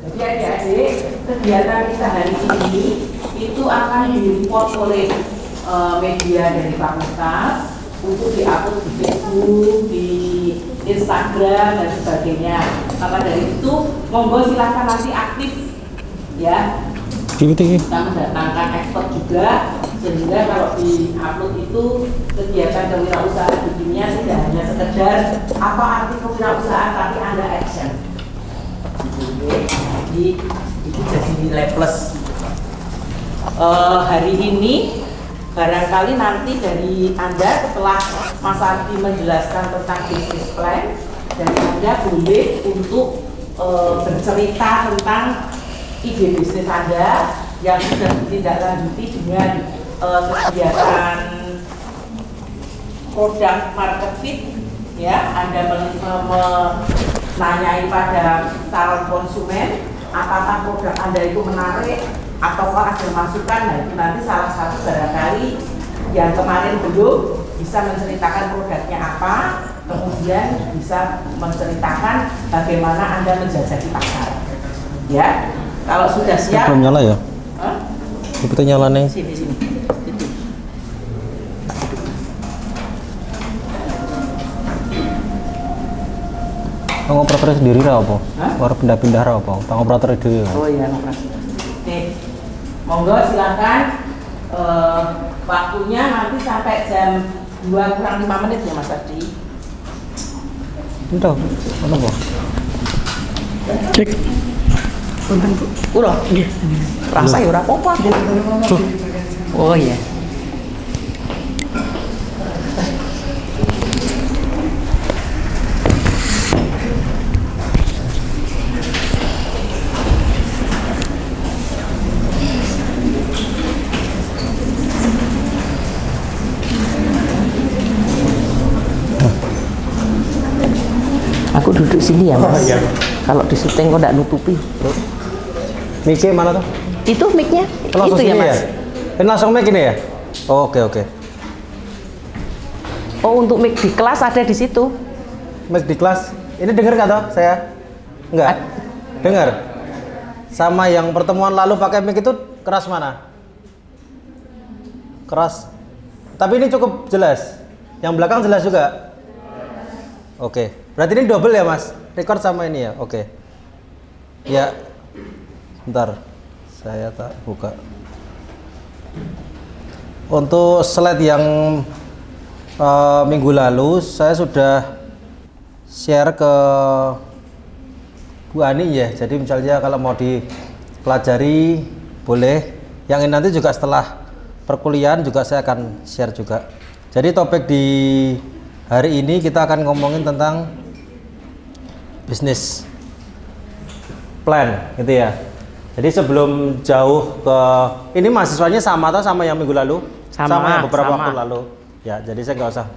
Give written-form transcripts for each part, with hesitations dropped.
Jadi adik-adik, kegiatan kita hari ini itu akan di-report oleh media dari fakultas untuk di-upload di Facebook, di Instagram dan sebagainya. Maka dari itu, monggo silakan nanti aktif ya. Kita mendatangkan expert juga, sehingga kalau di-upload itu kegiatan kewirausahaan dunia tidak hanya sekedar apa arti kewirausahaan, tapi Anda action. Jadi itu jadi nilai plus. Hari ini barangkali nanti dari Anda setelah Mas Ardi menjelaskan tentang business plan, dan Anda boleh untuk bercerita tentang ide bisnis Anda yang sudah ditindaklanjuti dengan kegiatan produk market fit, ya. Anda menanyai pada calon konsumen apakah produk Anda itu menarik ataukah ada masukan. Nah, itu nanti salah satu barangkali yang kemarin belum bisa menceritakan produknya apa, kemudian bisa menceritakan bagaimana Anda menjajaki pasar. Ya, kalau sudah siap. Belum nyala ya? Itu nyala nih. Sini. Tang operator sendiri lah apa? Baru pindah-pindah lah apa? Tang operator sendiri. Oh iya, operator. Oke, monggo silakan. Waktunya nanti sampai jam 2 kurang 5 menit ya Mas Ardi. Udah, mana bu? Cek. Punten Bu. Udah. Nggih. Rasa ya ora apa-apa. Oh iya. Aku duduk sini ya Mas. Oh, iya. Kalau di syuting kok enggak nutupi. Mic-nya mana tuh? Itu mic-nya. Langsung Itu ya sini Mas. Ini langsung mic ini ya? Oh, oke. Oh, untuk mic di kelas ada di situ. Mic di kelas. Ini dengar nggak toh saya? Enggak. Dengar. Sama yang pertemuan lalu pakai mic itu keras mana? Keras. Tapi ini cukup jelas. Yang belakang jelas juga. Oke. Berarti ini double ya Mas? Record sama ini ya? Oke. Ya. Bentar. Saya tak buka. Untuk slide yang minggu lalu saya sudah share ke Bu Ani ya. Jadi misalnya kalau mau dipelajari boleh. Yang ini nanti juga setelah perkuliahan juga saya akan share juga. Jadi topik di hari ini kita akan ngomongin tentang bisnis plan gitu ya. Jadi sebelum jauh ke ini mahasiswanya sama atau sama yang minggu lalu? Sama yang beberapa waktu lalu. Ya, jadi saya nggak usah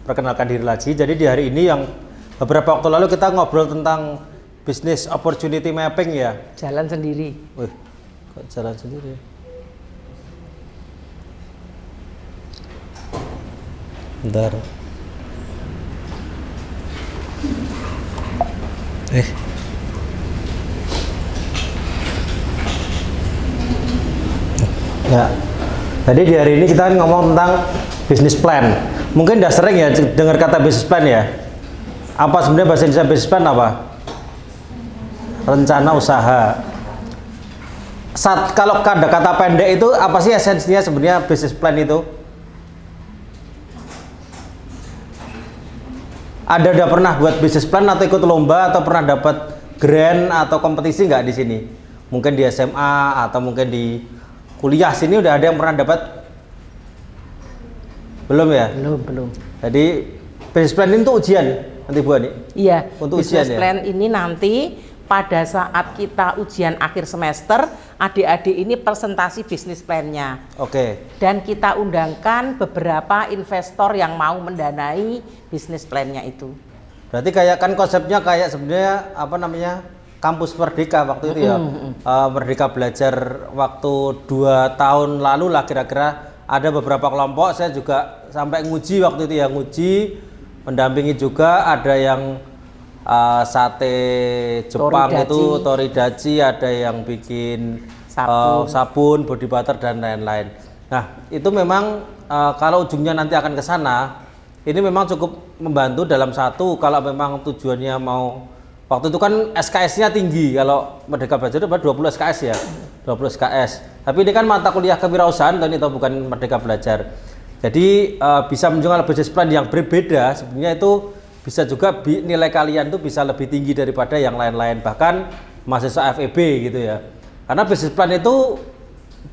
perkenalkan diri lagi. Jadi di hari ini yang beberapa waktu lalu kita ngobrol tentang bisnis opportunity mapping ya. Jalan sendiri. Wih, kok jalan sendiri? Bentar. Ya. Jadi di hari ini kita ngomong tentang business plan. Mungkin udah sering ya dengar kata business plan ya. Apa sebenarnya bahasa Indonesia business plan apa? Rencana usaha. Kalau ada kata pendek itu apa sih esensinya sebenarnya business plan itu? Ada udah pernah buat business plan atau ikut lomba atau pernah dapat grant atau kompetisi nggak di sini? Mungkin di SMA atau mungkin di kuliah sini udah ada yang pernah dapat? Belum ya? Belum. Jadi business plan ini untuk ujian nanti Bu Ani? Iya. Untuk business ujian ya? plan ini nanti pada saat kita ujian akhir semester, adik-adik ini presentasi bisnis plan-nya. Oke. Dan kita undangkan beberapa investor yang mau mendanai bisnis plan-nya itu. Berarti kayak kan konsepnya kayak sebenarnya apa namanya kampus Merdeka waktu itu ya. Merdeka belajar waktu 2 tahun lalu lah kira-kira, ada beberapa kelompok saya juga sampai nguji waktu itu ya, nguji mendampingi juga, ada yang sate Jepang Toridachi. itu toridachi, ada yang bikin Sabun. sabun, body butter dan lain-lain. Nah, itu memang kalau ujungnya nanti akan ke sana, ini memang cukup membantu dalam satu kalau memang tujuannya mau, waktu itu kan SKS-nya tinggi, kalau Merdeka Belajar itu 20 SKS ya, 20 SKS. Tapi ini kan mata kuliah kewirausahaan, ini atau bukan Merdeka Belajar. Jadi bisa menjual business plan yang berbeda, sebenarnya itu bisa juga nilai kalian tuh bisa lebih tinggi daripada yang lain-lain, bahkan mahasiswa FEB gitu ya. Karena business plan itu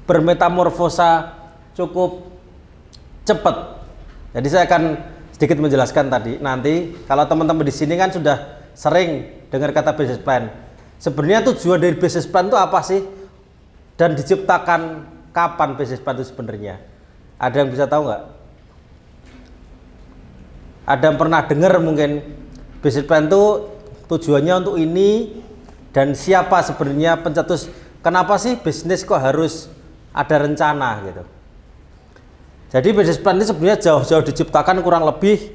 bermetamorfosa cukup cepat. Jadi saya akan sedikit menjelaskan tadi. Nanti kalau teman-teman di sini kan sudah sering dengar kata business plan. Sebenarnya tujuan dari business plan itu apa sih? Dan diciptakan kapan business plan itu sebenarnya? Ada yang bisa tahu nggak? Ada yang pernah dengar mungkin business plan itu tujuannya untuk ini, dan siapa sebenarnya pencetus? Kenapa sih bisnis kok harus ada rencana gitu? Jadi business plan ini sebenarnya jauh-jauh diciptakan kurang lebih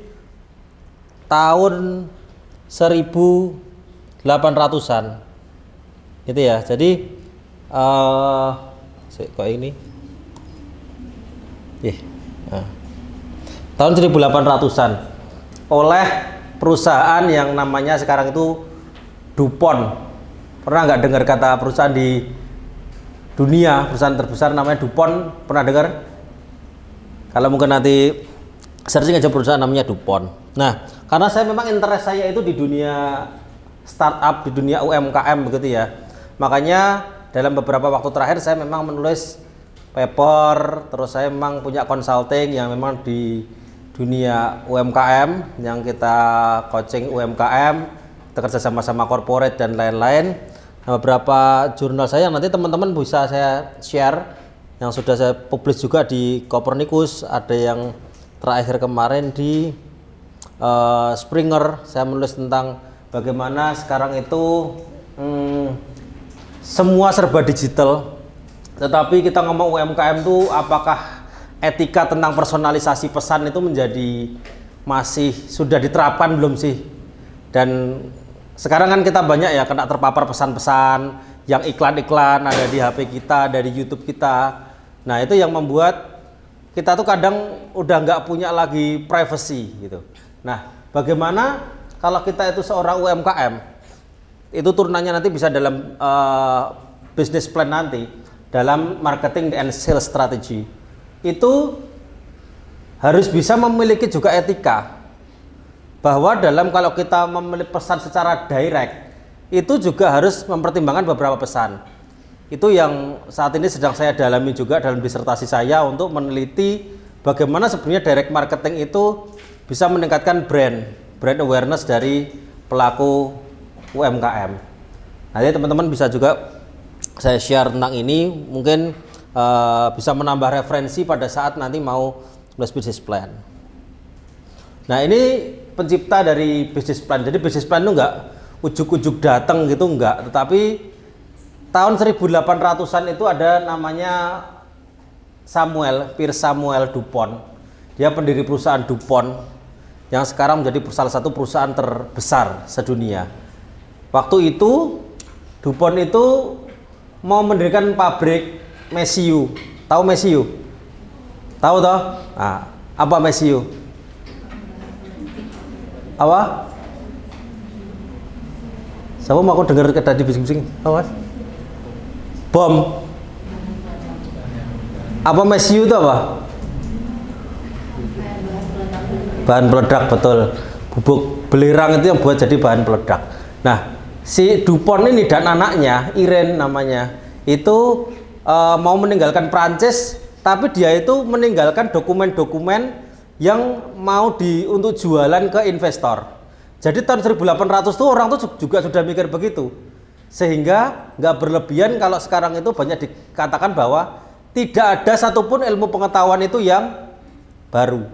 tahun 1800-an gitu ya. Jadi kok ini tahun 1800-an oleh perusahaan yang namanya sekarang itu DuPont. Pernah nggak dengar kata perusahaan di dunia, perusahaan terbesar namanya DuPont? Pernah dengar? Kalau mungkin nanti searching aja perusahaan namanya DuPont. Nah, karena saya memang interest saya itu di dunia startup, di dunia UMKM begitu ya. Makanya dalam beberapa waktu terakhir saya memang menulis paper, terus saya memang punya consulting yang memang di dunia UMKM, yang kita coaching UMKM, kita kerja sama-sama corporate dan lain-lain. Nah, beberapa jurnal saya yang nanti teman-teman bisa saya share, yang sudah saya publish juga di Copernicus, ada yang terakhir kemarin di Springer. Saya menulis tentang bagaimana sekarang itu semua serba digital, tetapi kita ngomong UMKM itu apakah etika tentang personalisasi pesan itu menjadi masih sudah diterapkan belum sih? Dan sekarang kan kita banyak ya kena terpapar pesan-pesan yang iklan-iklan ada di HP kita, dari YouTube kita. Nah, itu yang membuat kita tuh kadang udah nggak punya lagi privacy gitu. Nah, bagaimana kalau kita itu seorang UMKM, itu turunannya nanti bisa dalam business plan nanti, dalam marketing and sales strategy, itu harus bisa memiliki juga etika. Bahwa dalam kalau kita memilih pesan secara direct, itu juga harus mempertimbangkan beberapa pesan. Itu yang saat ini sedang saya dalami juga dalam disertasi saya untuk meneliti bagaimana sebenarnya direct marketing itu bisa meningkatkan brand awareness dari pelaku UMKM. Nanti teman-teman bisa juga saya share tentang ini, mungkin bisa menambah referensi pada saat nanti mau nulis business plan. Nah, ini pencipta dari business plan. Jadi business plan itu enggak ujuk-ujuk datang gitu, enggak, tetapi tahun 1800-an itu ada namanya Pierre Samuel DuPont. Dia pendiri perusahaan DuPont yang sekarang menjadi salah satu perusahaan terbesar sedunia. Waktu itu DuPont itu mau mendirikan pabrik mesiu. Tahu mesiu? Tahu toh? Nah, apa mesiu? Apa? Siapa mau aku dengar tadi bising-bising? Awas. Bom. Apa mesiu itu apa? Bahan peledak, betul. Bubuk belerang itu yang buat jadi bahan peledak. Nah, si DuPont ini dan anaknya, Irene namanya, itu mau meninggalkan Prancis, tapi dia itu meninggalkan dokumen-dokumen yang mau untuk jualan ke investor. Jadi tahun 1800 tuh orang tuh juga sudah mikir begitu. Sehingga nggak berlebihan kalau sekarang itu banyak dikatakan bahwa tidak ada satupun ilmu pengetahuan itu yang baru.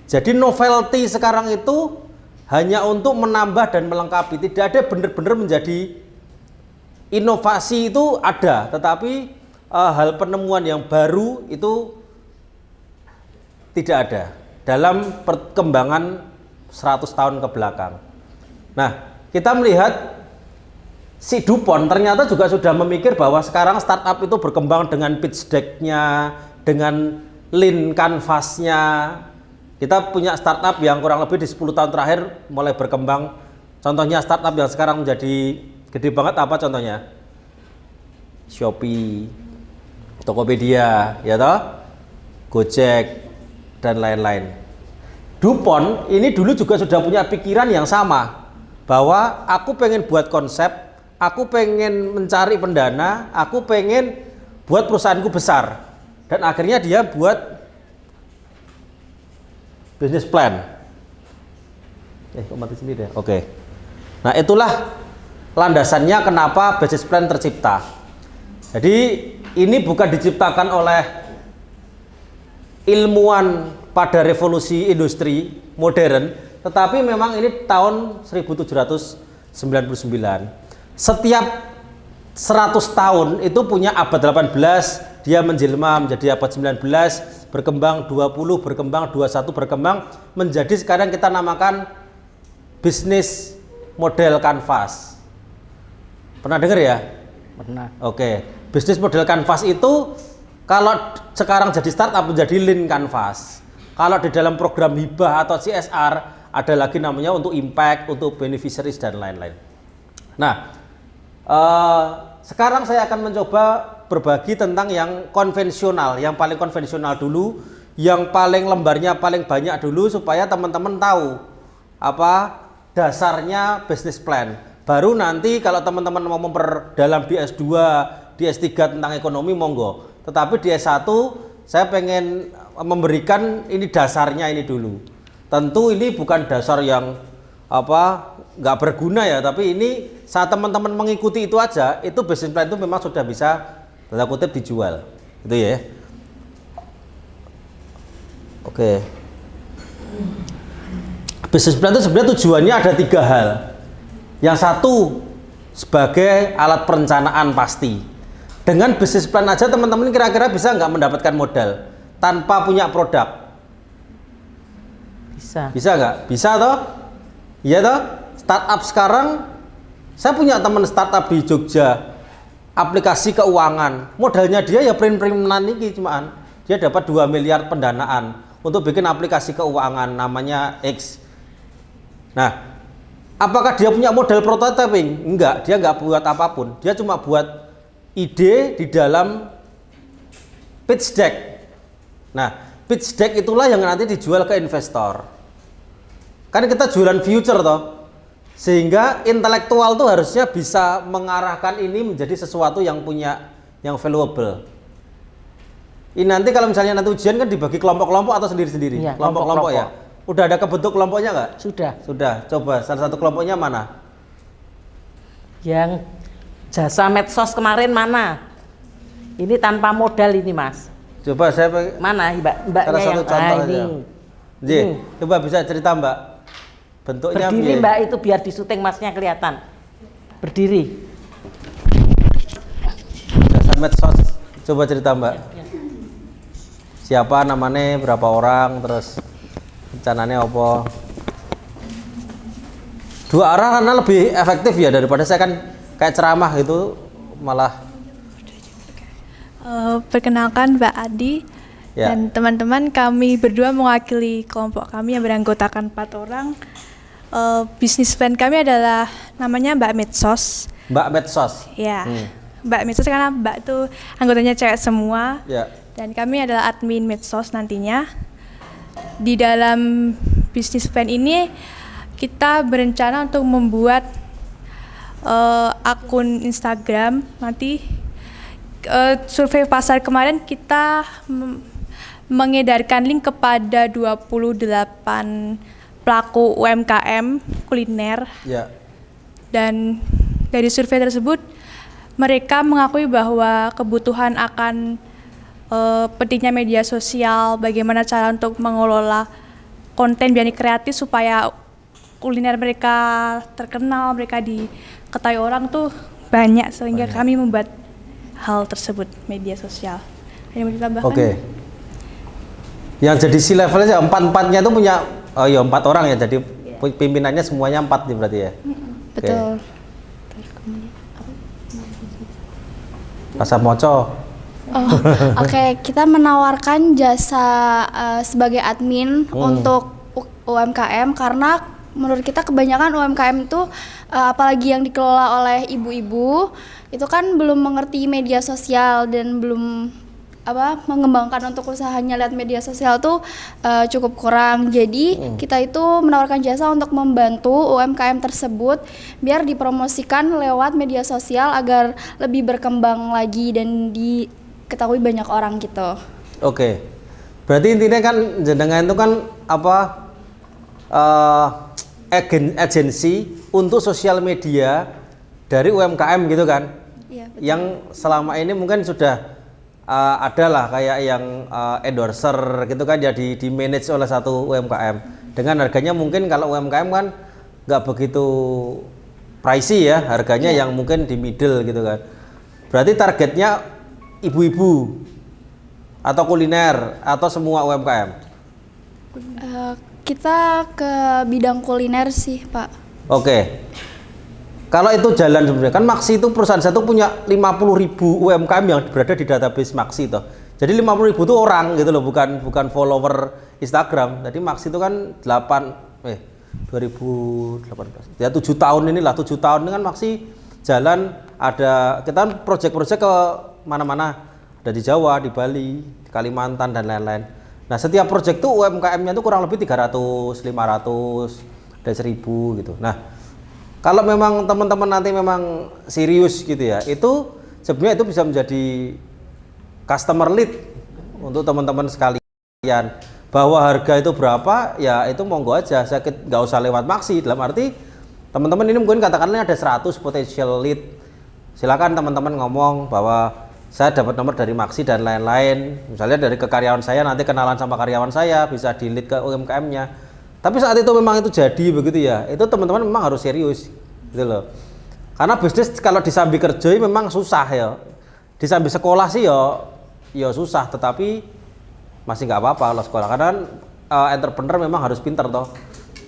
Jadi novelty sekarang itu hanya untuk menambah dan melengkapi, tidak ada benar-benar menjadi inovasi. Itu ada, tetapi hal penemuan yang baru itu tidak ada dalam perkembangan 100 tahun ke belakang. Nah, kita melihat si DuPont ternyata juga sudah memikir bahwa sekarang startup itu berkembang dengan pitch deck-nya, dengan lean canvas-nya. Kita punya startup yang kurang lebih di 10 tahun terakhir mulai berkembang. Contohnya startup yang sekarang menjadi gede banget apa contohnya? Shopee, Tokopedia, ya toh? Gojek dan lain-lain. DuPont ini dulu juga sudah punya pikiran yang sama bahwa aku pengen buat konsep, aku pengen mencari pendana, aku pengen buat perusahaanku besar, dan akhirnya dia buat business plan. Kok mati sendiri ya? Oke. Nah, itulah landasannya kenapa business plan tercipta. Jadi ini bukan diciptakan oleh ilmuwan pada revolusi industri modern, tetapi memang ini tahun 1799. Setiap 100 tahun itu punya abad 18, dia menjelma menjadi abad 19, berkembang 20, berkembang 21, berkembang menjadi sekarang kita namakan bisnis model kanvas. Pernah dengar ya? Pernah. Oke, bisnis model kanvas itu kalau sekarang jadi startup menjadi lean canvas. Kalau di dalam program hibah atau CSR ada lagi namanya untuk impact, untuk beneficiaries dan lain-lain. Nah, sekarang saya akan mencoba berbagi tentang yang konvensional, yang paling konvensional dulu, yang paling lembarnya paling banyak dulu supaya teman-teman tahu apa dasarnya business plan. Baru nanti kalau teman-teman mau memperdalam di S2, di S3 tentang ekonomi monggo. Tetapi di S1 saya pengen memberikan ini dasarnya ini dulu. Tentu ini bukan dasar yang nggak berguna ya, tapi ini saat teman-teman mengikuti itu aja, itu business plan itu memang sudah bisa tanda kutip dijual, gitu ya. Oke. Business plan itu sebenarnya tujuannya ada 3 hal. Yang satu sebagai alat perencanaan pasti. Dengan business plan aja teman-teman kira-kira bisa nggak mendapatkan modal tanpa punya produk? Bisa nggak? Bisa toh? Iya toh? Startup sekarang, saya punya teman startup di Jogja, aplikasi keuangan, modalnya dia ya print-printan ini cuman, dia dapat 2 miliar pendanaan untuk bikin aplikasi keuangan namanya X. Nah, apakah dia punya modal prototyping? Enggak, dia nggak buat apapun, dia cuma buat ide di dalam pitch deck. Nah, pitch deck itulah yang nanti dijual ke investor. Kan kita jualan future toh, sehingga intelektual tuh harusnya bisa mengarahkan ini menjadi sesuatu yang punya yang valuable. Ini nanti kalau misalnya nanti ujian kan dibagi kelompok-kelompok atau sendiri-sendiri? Iya, kelompok-kelompok ya. Udah ada kebentuk kelompoknya nggak? Sudah. Sudah. Coba salah satu kelompoknya mana? Yang jasa medsos kemarin mana? Ini tanpa modal ini Mas. Coba saya Mana mbaknya salah satu yang contoh ini. Ji, coba bisa cerita Mbak. Bentuknya Berdiri Mbak itu biar di syuting Masnya kelihatan. Berdiri. Jasa medsos. Coba cerita Mbak. Siapa namanya, berapa orang, terus rencananya apa? 2 arah karena lebih efektif ya daripada saya kan kayak ceramah gitu malah. Perkenalkan Mbak Adi Ya. dan teman-teman, kami berdua mewakili kelompok kami yang beranggotakan 4 orang. Bisnis plan kami adalah namanya Mbak Medsos. Mbak Medsos. Ya, Mbak Medsos karena Mbak tuh anggotanya cewek semua. Ya. Dan kami adalah admin Medsos nantinya. Di dalam bisnis plan ini kita berencana untuk membuat akun Instagram nanti. Survei pasar kemarin kita mengedarkan link kepada 28 pelaku UMKM kuliner. Ya. Dan dari survei tersebut mereka mengakui bahwa kebutuhan akan pentingnya media sosial, bagaimana cara untuk mengelola konten biar kreatif supaya kuliner mereka terkenal, mereka diketahui orang tuh banyak, sehingga kami membuat hal tersebut media sosial. Ada yang mau ditambahkan? Oke. Yang jadi C levelnya 4-4-nya itu punya 4 orang ya, jadi pimpinannya semuanya 4 nih berarti ya. Betul. Rasa moco. Oh, oke, kita menawarkan jasa sebagai admin untuk UMKM karena menurut kita kebanyakan UMKM itu apalagi yang dikelola oleh ibu-ibu itu kan belum mengerti media sosial dan belum mengembangkan untuk usahanya lihat media sosial tuh cukup kurang. Jadi kita itu menawarkan jasa untuk membantu UMKM tersebut biar dipromosikan lewat media sosial agar lebih berkembang lagi dan diketahui banyak orang gitu. Oke. Berarti intinya kan jenengan itu kan agensi untuk sosial media dari UMKM gitu kan? Iya, betul. Yang selama ini mungkin sudah ada lah kayak yang endorser gitu kan ya di manage oleh satu UMKM dengan harganya mungkin kalau UMKM kan nggak begitu pricey ya harganya yang mungkin di middle gitu kan. Berarti targetnya ibu-ibu atau kuliner atau semua UMKM? Kita ke bidang kuliner sih, Pak. Oke. Kalau itu jalan sebenarnya kan Maksi itu perusahaan saya tuh punya 50.000 UMKM yang berada di database Maksi toh. Jadi 50.000 itu orang gitu loh, bukan follower Instagram. Jadi Maksi itu kan 2018. Ya 7 tahun inilah, 7 tahun ini kan Maksi jalan ada kita kan project-project ke mana-mana. Ada di Jawa, di Bali, di Kalimantan dan lain-lain. Nah, setiap project tuh UMKM-nya tuh kurang lebih 300, 500, ada 1000 gitu. Nah, kalau memang teman-teman nanti memang serius gitu ya, itu sebenarnya itu bisa menjadi customer lead untuk teman-teman sekalian. Bahwa harga itu berapa, ya itu monggo aja, saya nggak usah lewat Maksi. Dalam arti teman-teman ini mungkin katakanlah ada 100 potential lead. Silakan teman-teman ngomong bahwa saya dapat nomor dari Maksi dan lain-lain. Misalnya dari ke karyawan saya, nanti kenalan sama karyawan saya, bisa di lead ke UMKM-nya. Tapi saat itu memang itu jadi begitu ya, itu teman-teman memang harus serius gitu loh. Karena bisnis kalau disambi kerja memang susah ya. Disambi sekolah sih ya susah, tetapi masih nggak apa-apa kalau sekolah. Karena entrepreneur memang harus pinter toh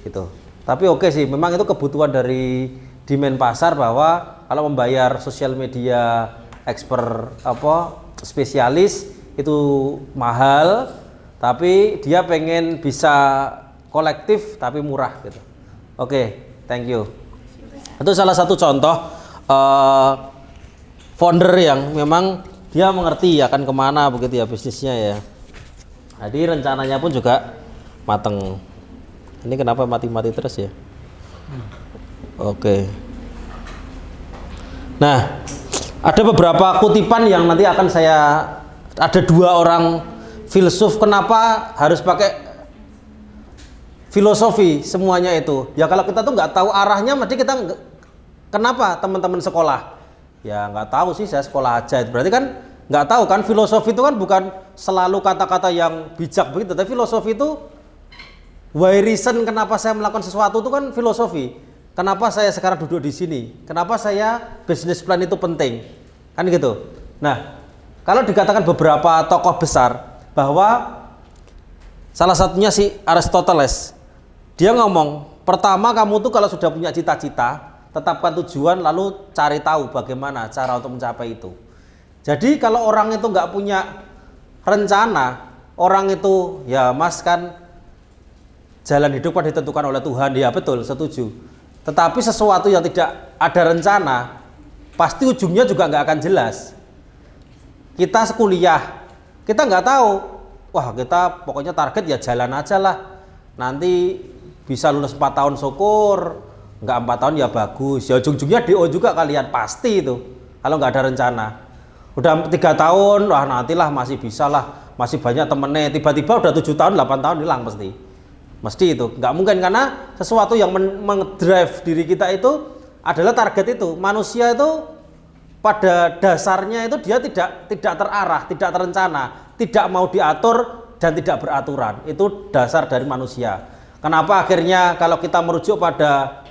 gitu. Tapi oke sih, memang itu kebutuhan dari demand pasar bahwa kalau membayar sosial media expert spesialis itu mahal, tapi dia pengen bisa kolektif tapi murah gitu. Oke, thank you. Itu salah satu contoh founder yang memang dia mengerti akan kemana begitu ya bisnisnya ya. Jadi rencananya pun juga mateng. Ini kenapa mati-mati terus ya? Oke. Nah, ada beberapa kutipan yang nanti akan ada 2 orang filsuf kenapa harus pakai filosofi semuanya itu. Ya kalau kita tuh nggak tahu arahnya, mesti kita kenapa teman-teman sekolah? Ya nggak tahu sih, saya sekolah aja. Berarti kan nggak tahu kan, filosofi itu kan bukan selalu kata-kata yang bijak begitu, tapi filosofi itu why reason kenapa saya melakukan sesuatu itu kan filosofi. Kenapa saya sekarang duduk di sini? Kenapa saya business plan itu penting? Kan gitu. Nah, kalau dikatakan beberapa tokoh besar bahwa salah satunya si Aristoteles, dia ngomong, pertama kamu tuh kalau sudah punya cita-cita, tetapkan tujuan lalu cari tahu bagaimana cara untuk mencapai itu. Jadi kalau orang itu nggak punya rencana, orang itu ya mas kan jalan hidup kan ditentukan oleh Tuhan, ya betul, setuju. Tetapi sesuatu yang tidak ada rencana, pasti ujungnya juga nggak akan jelas. Kita sekuliah, kita nggak tahu, wah kita pokoknya target ya jalan aja lah. Nanti bisa lulus 4 tahun syukur, nggak 4 tahun ya bagus. Ya ujung-ujungnya DO juga kalian pasti itu, kalau nggak ada rencana. Udah 3 tahun, wah nantilah masih bisa lah, masih banyak temennya. Tiba-tiba udah 7 tahun, 8 tahun hilang pasti. Mesti itu, nggak mungkin karena sesuatu yang meng-drive diri kita itu adalah target itu. Manusia itu pada dasarnya itu dia tidak terarah, tidak terencana, tidak mau diatur dan tidak beraturan. Itu dasar dari manusia. Kenapa akhirnya kalau kita merujuk pada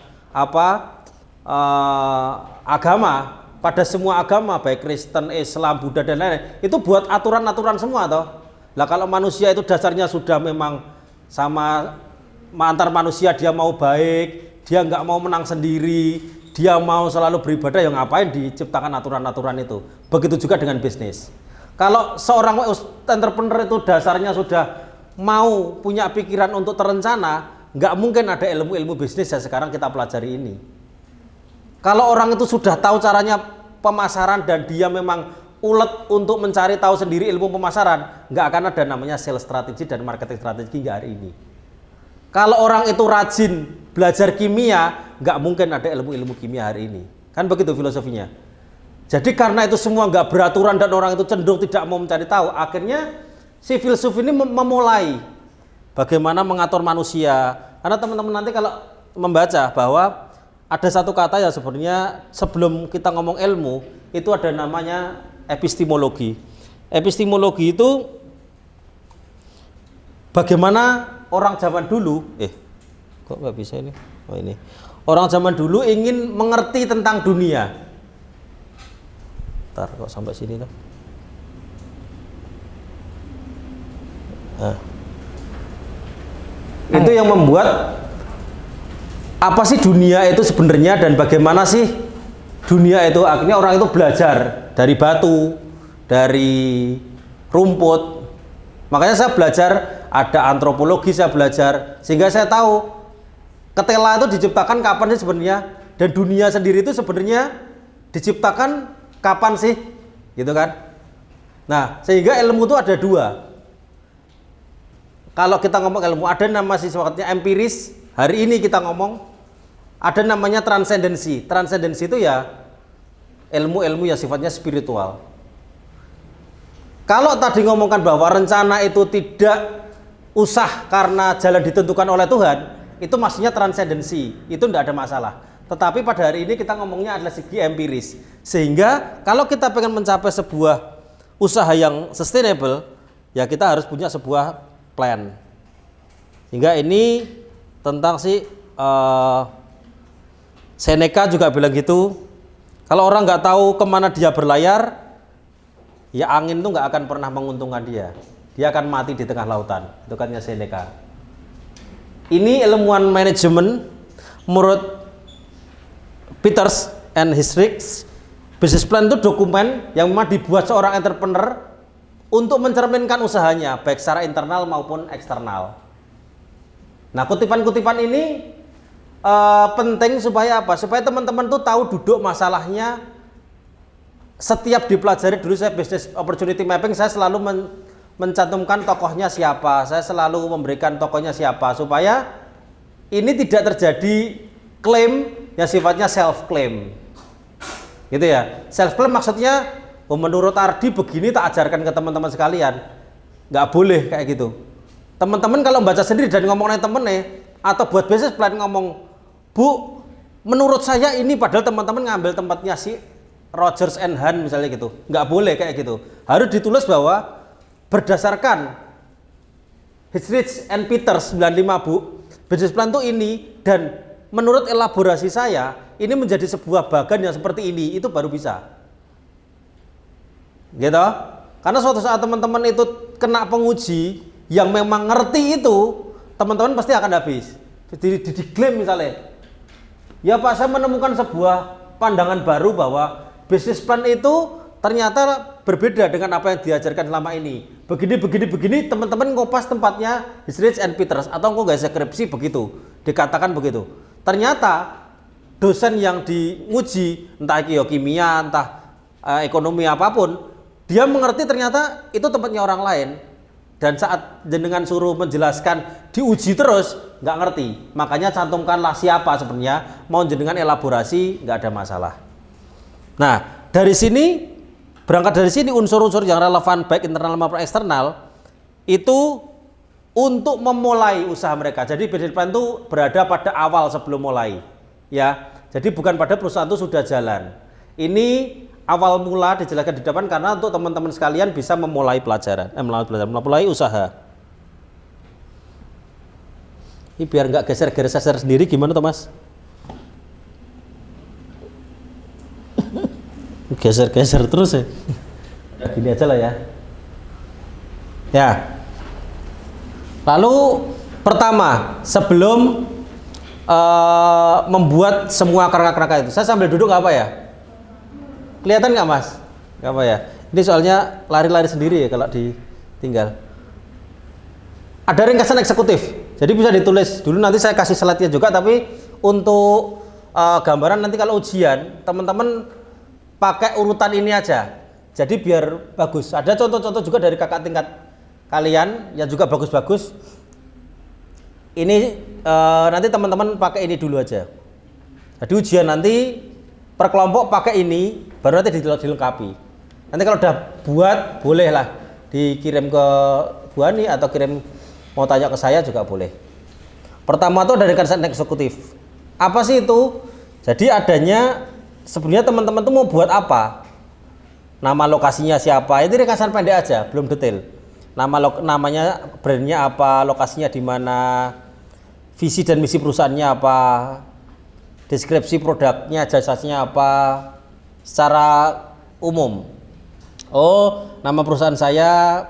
agama, pada semua agama baik Kristen, Islam, Buddha dan lain-lain, itu buat aturan-aturan semua toh. Lah kalau manusia itu dasarnya sudah memang sama antar manusia dia mau baik, dia nggak mau menang sendiri, dia mau selalu beribadah, yang ngapain diciptakan aturan-aturan itu. Begitu juga dengan bisnis. Kalau seorang entrepreneur itu dasarnya sudah mau punya pikiran untuk terencana, nggak mungkin ada ilmu-ilmu bisnis yang sekarang kita pelajari ini. Kalau orang itu sudah tahu caranya pemasaran dan dia memang ulet untuk mencari tahu sendiri ilmu pemasaran, nggak akan ada namanya sales strategi dan marketing strategi hingga hari ini. Kalau orang itu rajin belajar kimia, nggak mungkin ada ilmu-ilmu kimia hari ini. Kan begitu filosofinya. Jadi karena itu semua nggak beraturan dan orang itu cenderung tidak mau mencari tahu, akhirnya si filsuf ini memulai bagaimana mengatur manusia. Karena teman-teman nanti kalau membaca bahwa ada satu kata ya sebenarnya sebelum kita ngomong ilmu, itu ada namanya epistemologi. Epistemologi itu bagaimana orang zaman dulu, kok nggak bisa ini? Oh ini. Orang zaman dulu ingin mengerti tentang dunia. Ntar kok sampai sini tuh. Nah. Itu yang membuat apa sih dunia itu sebenarnya dan bagaimana sih dunia itu. Akhirnya orang itu belajar dari batu, dari rumput. Makanya saya belajar, ada antropologi saya belajar, sehingga saya tahu ketela itu diciptakan kapan sih sebenarnya, dan dunia sendiri itu sebenarnya diciptakan kapan sih, gitu kan? Nah, sehingga ilmu itu ada dua. Kalau kita ngomong ilmu, ada nama sifatnya empiris. Hari ini kita ngomong ada namanya transendensi. Transendensi itu ya ilmu-ilmu yang sifatnya spiritual. Kalau tadi ngomongkan bahwa rencana itu tidak usah karena jalan ditentukan oleh Tuhan, itu maksudnya transendensi, itu tidak ada masalah. Tetapi pada hari ini kita ngomongnya adalah segi empiris. Sehingga kalau kita pengen mencapai sebuah usaha yang sustainable, ya kita harus punya sebuah plan. Hingga ini tentang Seneca juga bilang gitu. Kalau orang nggak tahu kemana dia berlayar, ya angin tuh nggak akan pernah menguntungkan dia. Dia akan mati di tengah lautan. Itu katanya Seneca. Ini ilmuwan manajemen menurut Peters and Hendricks. Business plan itu dokumen yang memang dibuat seorang entrepreneur untuk mencerminkan usahanya, baik secara internal maupun eksternal. Nah, kutipan-kutipan ini penting supaya apa? Supaya teman-teman tuh tahu duduk masalahnya. Setiap dipelajari dulu saya business opportunity mapping, saya selalu mencantumkan tokohnya siapa, saya selalu memberikan tokohnya siapa, supaya ini tidak terjadi klaim yang sifatnya self claim, gitu ya. Self claim maksudnya, menurut Ardi begini tak ajarkan ke teman-teman sekalian, nggak boleh kayak gitu. Teman-teman kalau baca sendiri dan ngomongnya temennya, atau buat business plan ngomong, Bu, menurut saya ini, padahal teman-teman ngambil tempatnya si Rogers and Hunt misalnya gitu, nggak boleh kayak gitu. Harus ditulis bahwa berdasarkan Hendricks and Peters 95 Bu, business plan itu ini, dan menurut elaborasi saya ini menjadi sebuah bagan yang seperti ini, itu baru bisa, gitu. Karena suatu saat teman-teman itu kena penguji yang memang ngerti itu, teman-teman pasti akan habis. Diklaim misalnya, ya Pak, saya menemukan sebuah pandangan baru bahwa bisnis plan itu ternyata berbeda dengan apa yang diajarkan selama ini. Begini, teman-teman ngopas tempatnya Hendricks and Peters, atau kok nggak skripsi begitu, dikatakan begitu. Ternyata dosen yang diuji, entah kimia, entah ekonomi apapun, dia mengerti ternyata itu tempatnya orang lain. Dan saat jenengan suruh menjelaskan, diuji terus, nggak ngerti. Makanya cantumkanlah siapa sebenarnya, mau jenengan elaborasi, nggak ada masalah. Nah, dari sini, berangkat dari sini unsur-unsur yang relevan baik internal maupun eksternal, itu untuk memulai usaha mereka. Jadi business plan itu berada pada awal sebelum mulai, ya. Jadi bukan pada perusahaan itu sudah jalan. Ini awal mula dijelaskan di depan karena untuk teman-teman sekalian bisa memulai pelajaran, memulai usaha. Ini biar nggak geser-geser sendiri, gimana Thomas? Geser-geser terus ya. Gini aja lah ya. Ya. Lalu Pertama, sebelum membuat semua kerangka-kerangka itu, saya sambil duduk nggak apa ya? Kelihatan nggak Mas? Nggak apa ya? Ini soalnya lari-lari sendiri ya kalau ditinggal. Ada ringkasan eksekutif, jadi bisa ditulis dulu, nanti saya kasih slide-nya juga, tapi untuk gambaran nanti kalau ujian, teman-teman pakai urutan ini aja, jadi biar bagus. Ada contoh-contoh juga dari kakak tingkat kalian yang juga bagus-bagus. Ini nanti teman-teman pakai ini dulu aja. Jadi ujian nanti per kelompok pakai ini, baru nanti dilengkapi. Nanti kalau udah buat, bolehlah dikirim ke Bu Ani atau kirim mau tanya ke saya juga boleh. Pertama tuh dari ringkasan eksekutif. Apa sih itu? Jadi adanya sebenarnya teman-teman tuh mau buat apa? Nama lokasinya siapa? Itu ringkasan pendek aja, belum detail. Namanya brandnya apa, lokasinya di mana, visi dan misi perusahaannya apa, deskripsi produknya, jasanya apa, secara umum. Oh, nama perusahaan saya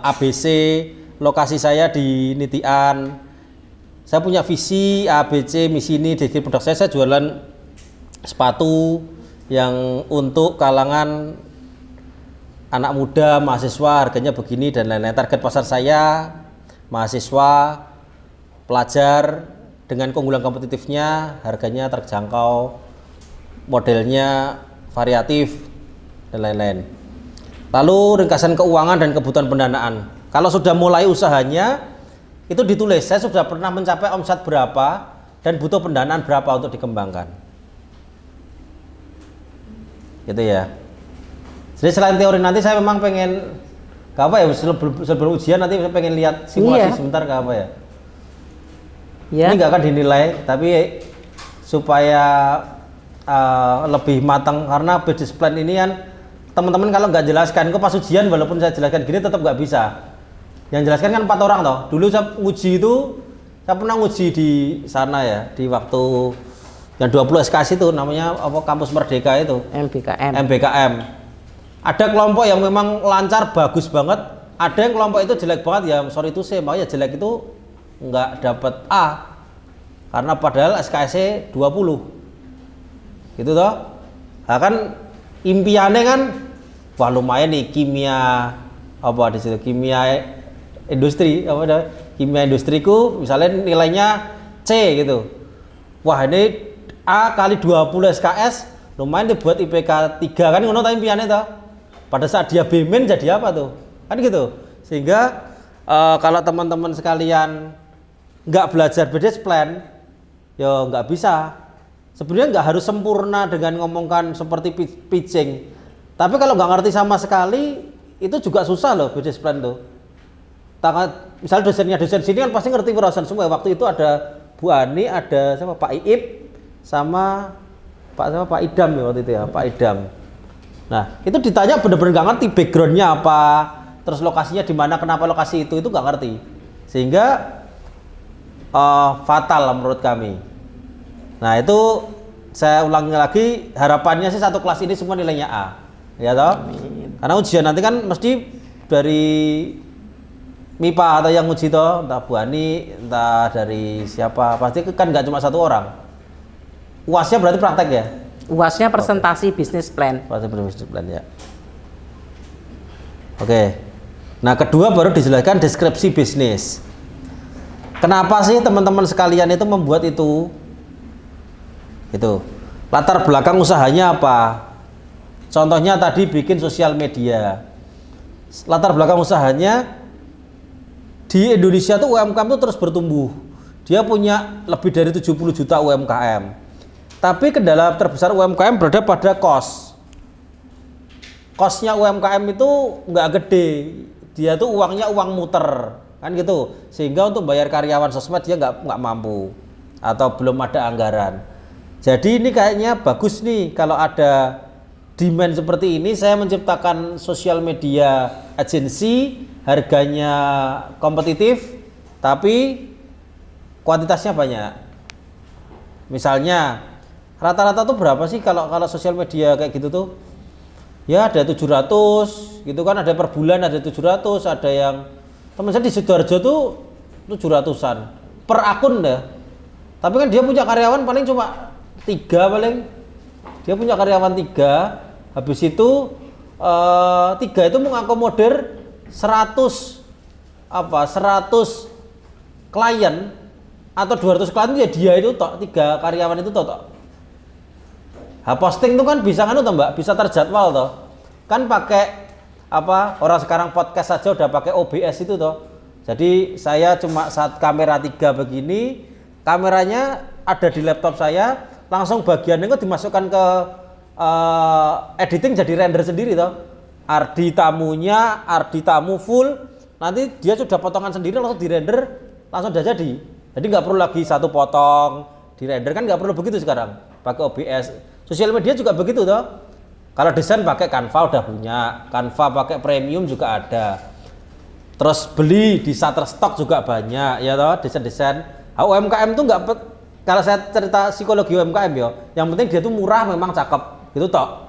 ABC, lokasi saya di Nitian. Saya punya visi ABC, misi ini, deskripsi produk saya jualan sepatu yang untuk kalangan anak muda, mahasiswa, harganya begini dan lain-lain. Target pasar saya mahasiswa, pelajar dengan keunggulan kompetitifnya, harganya terjangkau, modelnya variatif dan lain-lain. Lalu ringkasan keuangan dan kebutuhan pendanaan. Kalau sudah mulai usahanya itu ditulis, saya sudah pernah mencapai omset berapa dan butuh pendanaan berapa untuk dikembangkan. Gitu ya. Jadi selain teori nanti saya memang pengen gak apa ya, sebelum ujian nanti saya pengen lihat simulasi sebentar gak apa ya. Ini nggak akan dinilai, tapi supaya lebih matang, karena business plan ini kan teman-teman kalau nggak jelaskan, kok pas ujian walaupun saya jelaskan gini tetap nggak bisa. Yang jelaskan kan 4 orang toh. Dulu saya uji itu, saya pernah uji di sana ya, di waktu yang 20 SKS itu namanya apa, Kampus Merdeka itu. MBKM. Ada kelompok yang memang lancar bagus banget, ada yang kelompok itu jelek banget ya, sorry itu saya makanya jelek itu nggak dapat A karena padahal SKS 20 gitu toh. Nah, kan impiannya kan wah lumayan nih kimia apa di situ, kimia industri apa ada kimia industriku misalnya nilainya C gitu, wah ini A kali 20 SKS lumayan dibuat IPK 3 kan, ngono ta impiannya toh. Pada saat dia B-min jadi apa tuh kan gitu. Sehingga kalau teman-teman sekalian nggak belajar business plan ya nggak bisa. Sebenarnya nggak harus sempurna dengan ngomongkan seperti pitching, tapi kalau nggak ngerti sama sekali itu juga susah loh business plan tuh. Misalnya dosen sini kan pasti ngerti perusahaan semua. Waktu itu ada Bu Ani, ada siapa, Pak Iip sama Pak Idam ya waktu itu ya, Pak Idam. Nah itu ditanya bener-bener nggak ngerti backgroundnya apa, terus lokasinya di mana, kenapa lokasi itu nggak ngerti, sehingga fatal menurut kami. Nah itu saya ulangi lagi, harapannya sih satu kelas ini semua nilainya A, ya toh? Karena ujian nanti kan mesti dari MIPA atau yang uji toh, entah Bu Ani, entah dari siapa, pasti kan nggak cuma satu orang. UASnya berarti praktek ya? UASnya presentasi bisnis plan. Bisnis plan ya. Oke. Nah kedua baru dijelaskan deskripsi bisnis. Kenapa sih teman-teman sekalian itu membuat itu? Itu latar belakang usahanya apa? Contohnya tadi bikin sosial media. Latar belakang usahanya di Indonesia tuh UMKM tuh terus bertumbuh. Dia punya lebih dari 70 juta UMKM. Tapi kendala terbesar UMKM berada pada cost. Costnya UMKM itu nggak gede. Dia tuh uangnya uang muter, kan gitu. Sehingga untuk bayar karyawan sosmed dia nggak mampu atau belum ada anggaran. Jadi ini kayaknya bagus nih kalau ada demand seperti ini. Saya menciptakan sosial media agency, harganya kompetitif, tapi kuantitasnya banyak. Misalnya rata-rata tuh berapa sih kalau sosial media kayak gitu tuh? Ya ada 700 gitu kan, ada per bulan ada 700, ada yang teman saya di Sidoarjo tuh 700-an per akun deh. Tapi kan dia punya karyawan paling cuma 3 paling. Dia punya karyawan 3. Habis itu 3 itu mengakomodir 100 klien atau 200 klien ya dia itu tok, 3 karyawan itu tok. Posting itu kan bisa kan tuh Mbak, bisa terjadwal toh. Kan pakai orang sekarang podcast saja udah pakai OBS itu toh. Jadi saya cuma saat kamera 3 begini, kameranya ada di laptop saya, langsung bagian itu dimasukkan ke editing jadi render sendiri toh. Ardi tamu full, nanti dia sudah potongan sendiri langsung di render, langsung udah jadi. Jadi nggak perlu lagi satu potong di render, kan nggak perlu begitu sekarang pakai OBS. Sosial media juga begitu toh. Kalau desain pakai Canva udah punya, Canva pakai premium juga ada. Terus beli di Shutterstock juga banyak ya toh, desain-desain. UMKM tuh nggak, kalau saya cerita psikologi UMKM ya, yang penting dia tuh murah memang cakep gitu toh.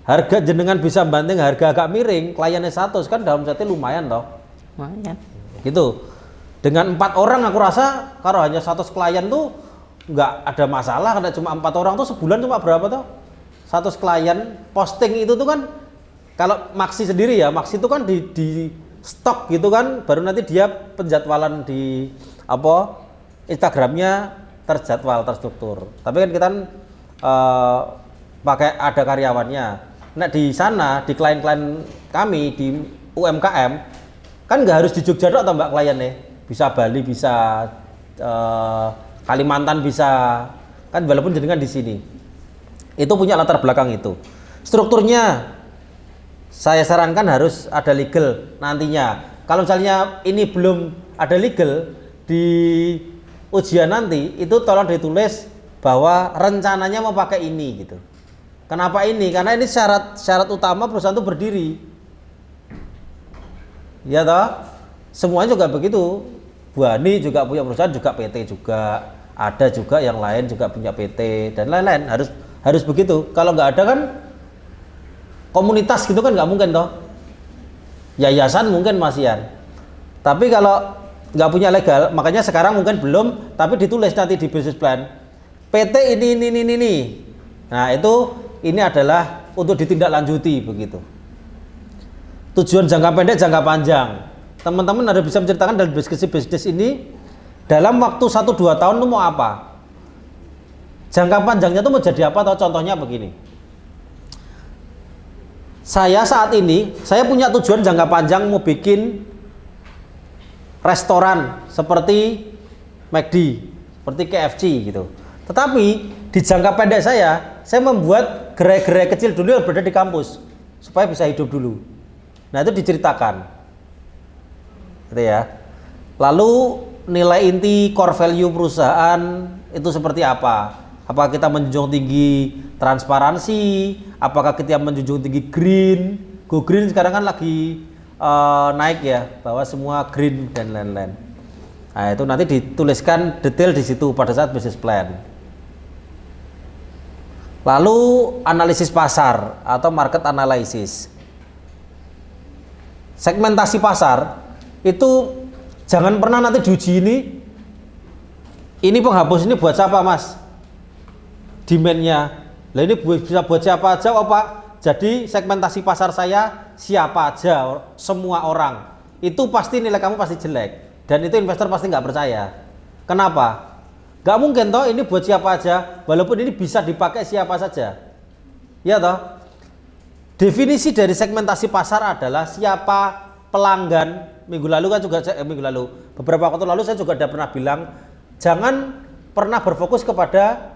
Harga jenengan bisa banting harga agak miring, kliennya 100 kan dalam setnya lumayan toh. Lumayan. Gitu. Dengan 4 orang aku rasa kalau hanya 100 klien tuh nggak ada masalah. Karena cuma 4 orang tuh sebulan cuma berapa toh? 100 klien posting itu tuh kan, kalau Maxi sendiri ya, Maxi itu kan di stok gitu kan, baru nanti dia penjadwalan di Instagramnya terstruktur. Tapi kan kita pakai ada karyawannya. Nah di sana di klien-klien kami di UMKM kan nggak harus di Jogja dok atau Mbak kliennya, bisa Bali, bisa Kalimantan, bisa kan, walaupun jenengan di sini itu punya latar belakang itu. Strukturnya saya sarankan harus ada legal nantinya. Kalau misalnya ini belum ada legal di ujian nanti, itu tolong ditulis bahwa rencananya mau pakai ini gitu. Kenapa ini? Karena ini syarat utama perusahaan itu berdiri. Ya toh? Semuanya juga begitu. Bu Ani juga punya perusahaan, juga PT juga. Ada juga yang lain juga punya PT dan lain-lain. Harus begitu. Kalau nggak ada kan komunitas gitu kan nggak mungkin toh. Yayasan mungkin masihan. Tapi kalau nggak punya legal, makanya sekarang mungkin belum, tapi ditulis nanti di business plan. PT ini. Nah itu ini adalah untuk ditindaklanjuti begitu. Tujuan jangka pendek, jangka panjang. Teman-teman harus bisa menceritakan dalam bisnis ini dalam waktu 1-2 tahun itu mau apa. Jangka panjangnya itu mau jadi apa? Atau contohnya begini. Saya saat ini, saya punya tujuan jangka panjang mau bikin restoran seperti McD, seperti KFC gitu. Tetapi di jangka pendek saya membuat gerai-gerai kecil dulu yang berada di kampus supaya bisa hidup dulu. Nah itu diceritakan, gitu ya. Lalu nilai inti core value perusahaan itu seperti apa? Apakah kita menjunjung tinggi transparansi? Apakah kita menjunjung tinggi green? Go green sekarang kan lagi naik ya, bahwa semua green dan lain-lain. Nah itu nanti dituliskan detail di situ pada saat business plan. Lalu analisis pasar atau market analysis. Segmentasi pasar itu jangan pernah nanti diuji ini penghapus ini buat siapa mas? Demand-nya. Lah ini bisa buat siapa aja oh Pak? Jadi segmentasi pasar saya siapa aja, semua orang. Itu pasti nilai kamu pasti jelek. Dan itu investor pasti nggak percaya. Kenapa? Gak mungkin toh ini buat siapa aja, walaupun ini bisa dipakai siapa saja. Ya toh. Definisi dari segmentasi pasar adalah siapa pelanggan. Minggu lalu kan juga beberapa waktu lalu saya juga sudah pernah bilang, jangan pernah berfokus kepada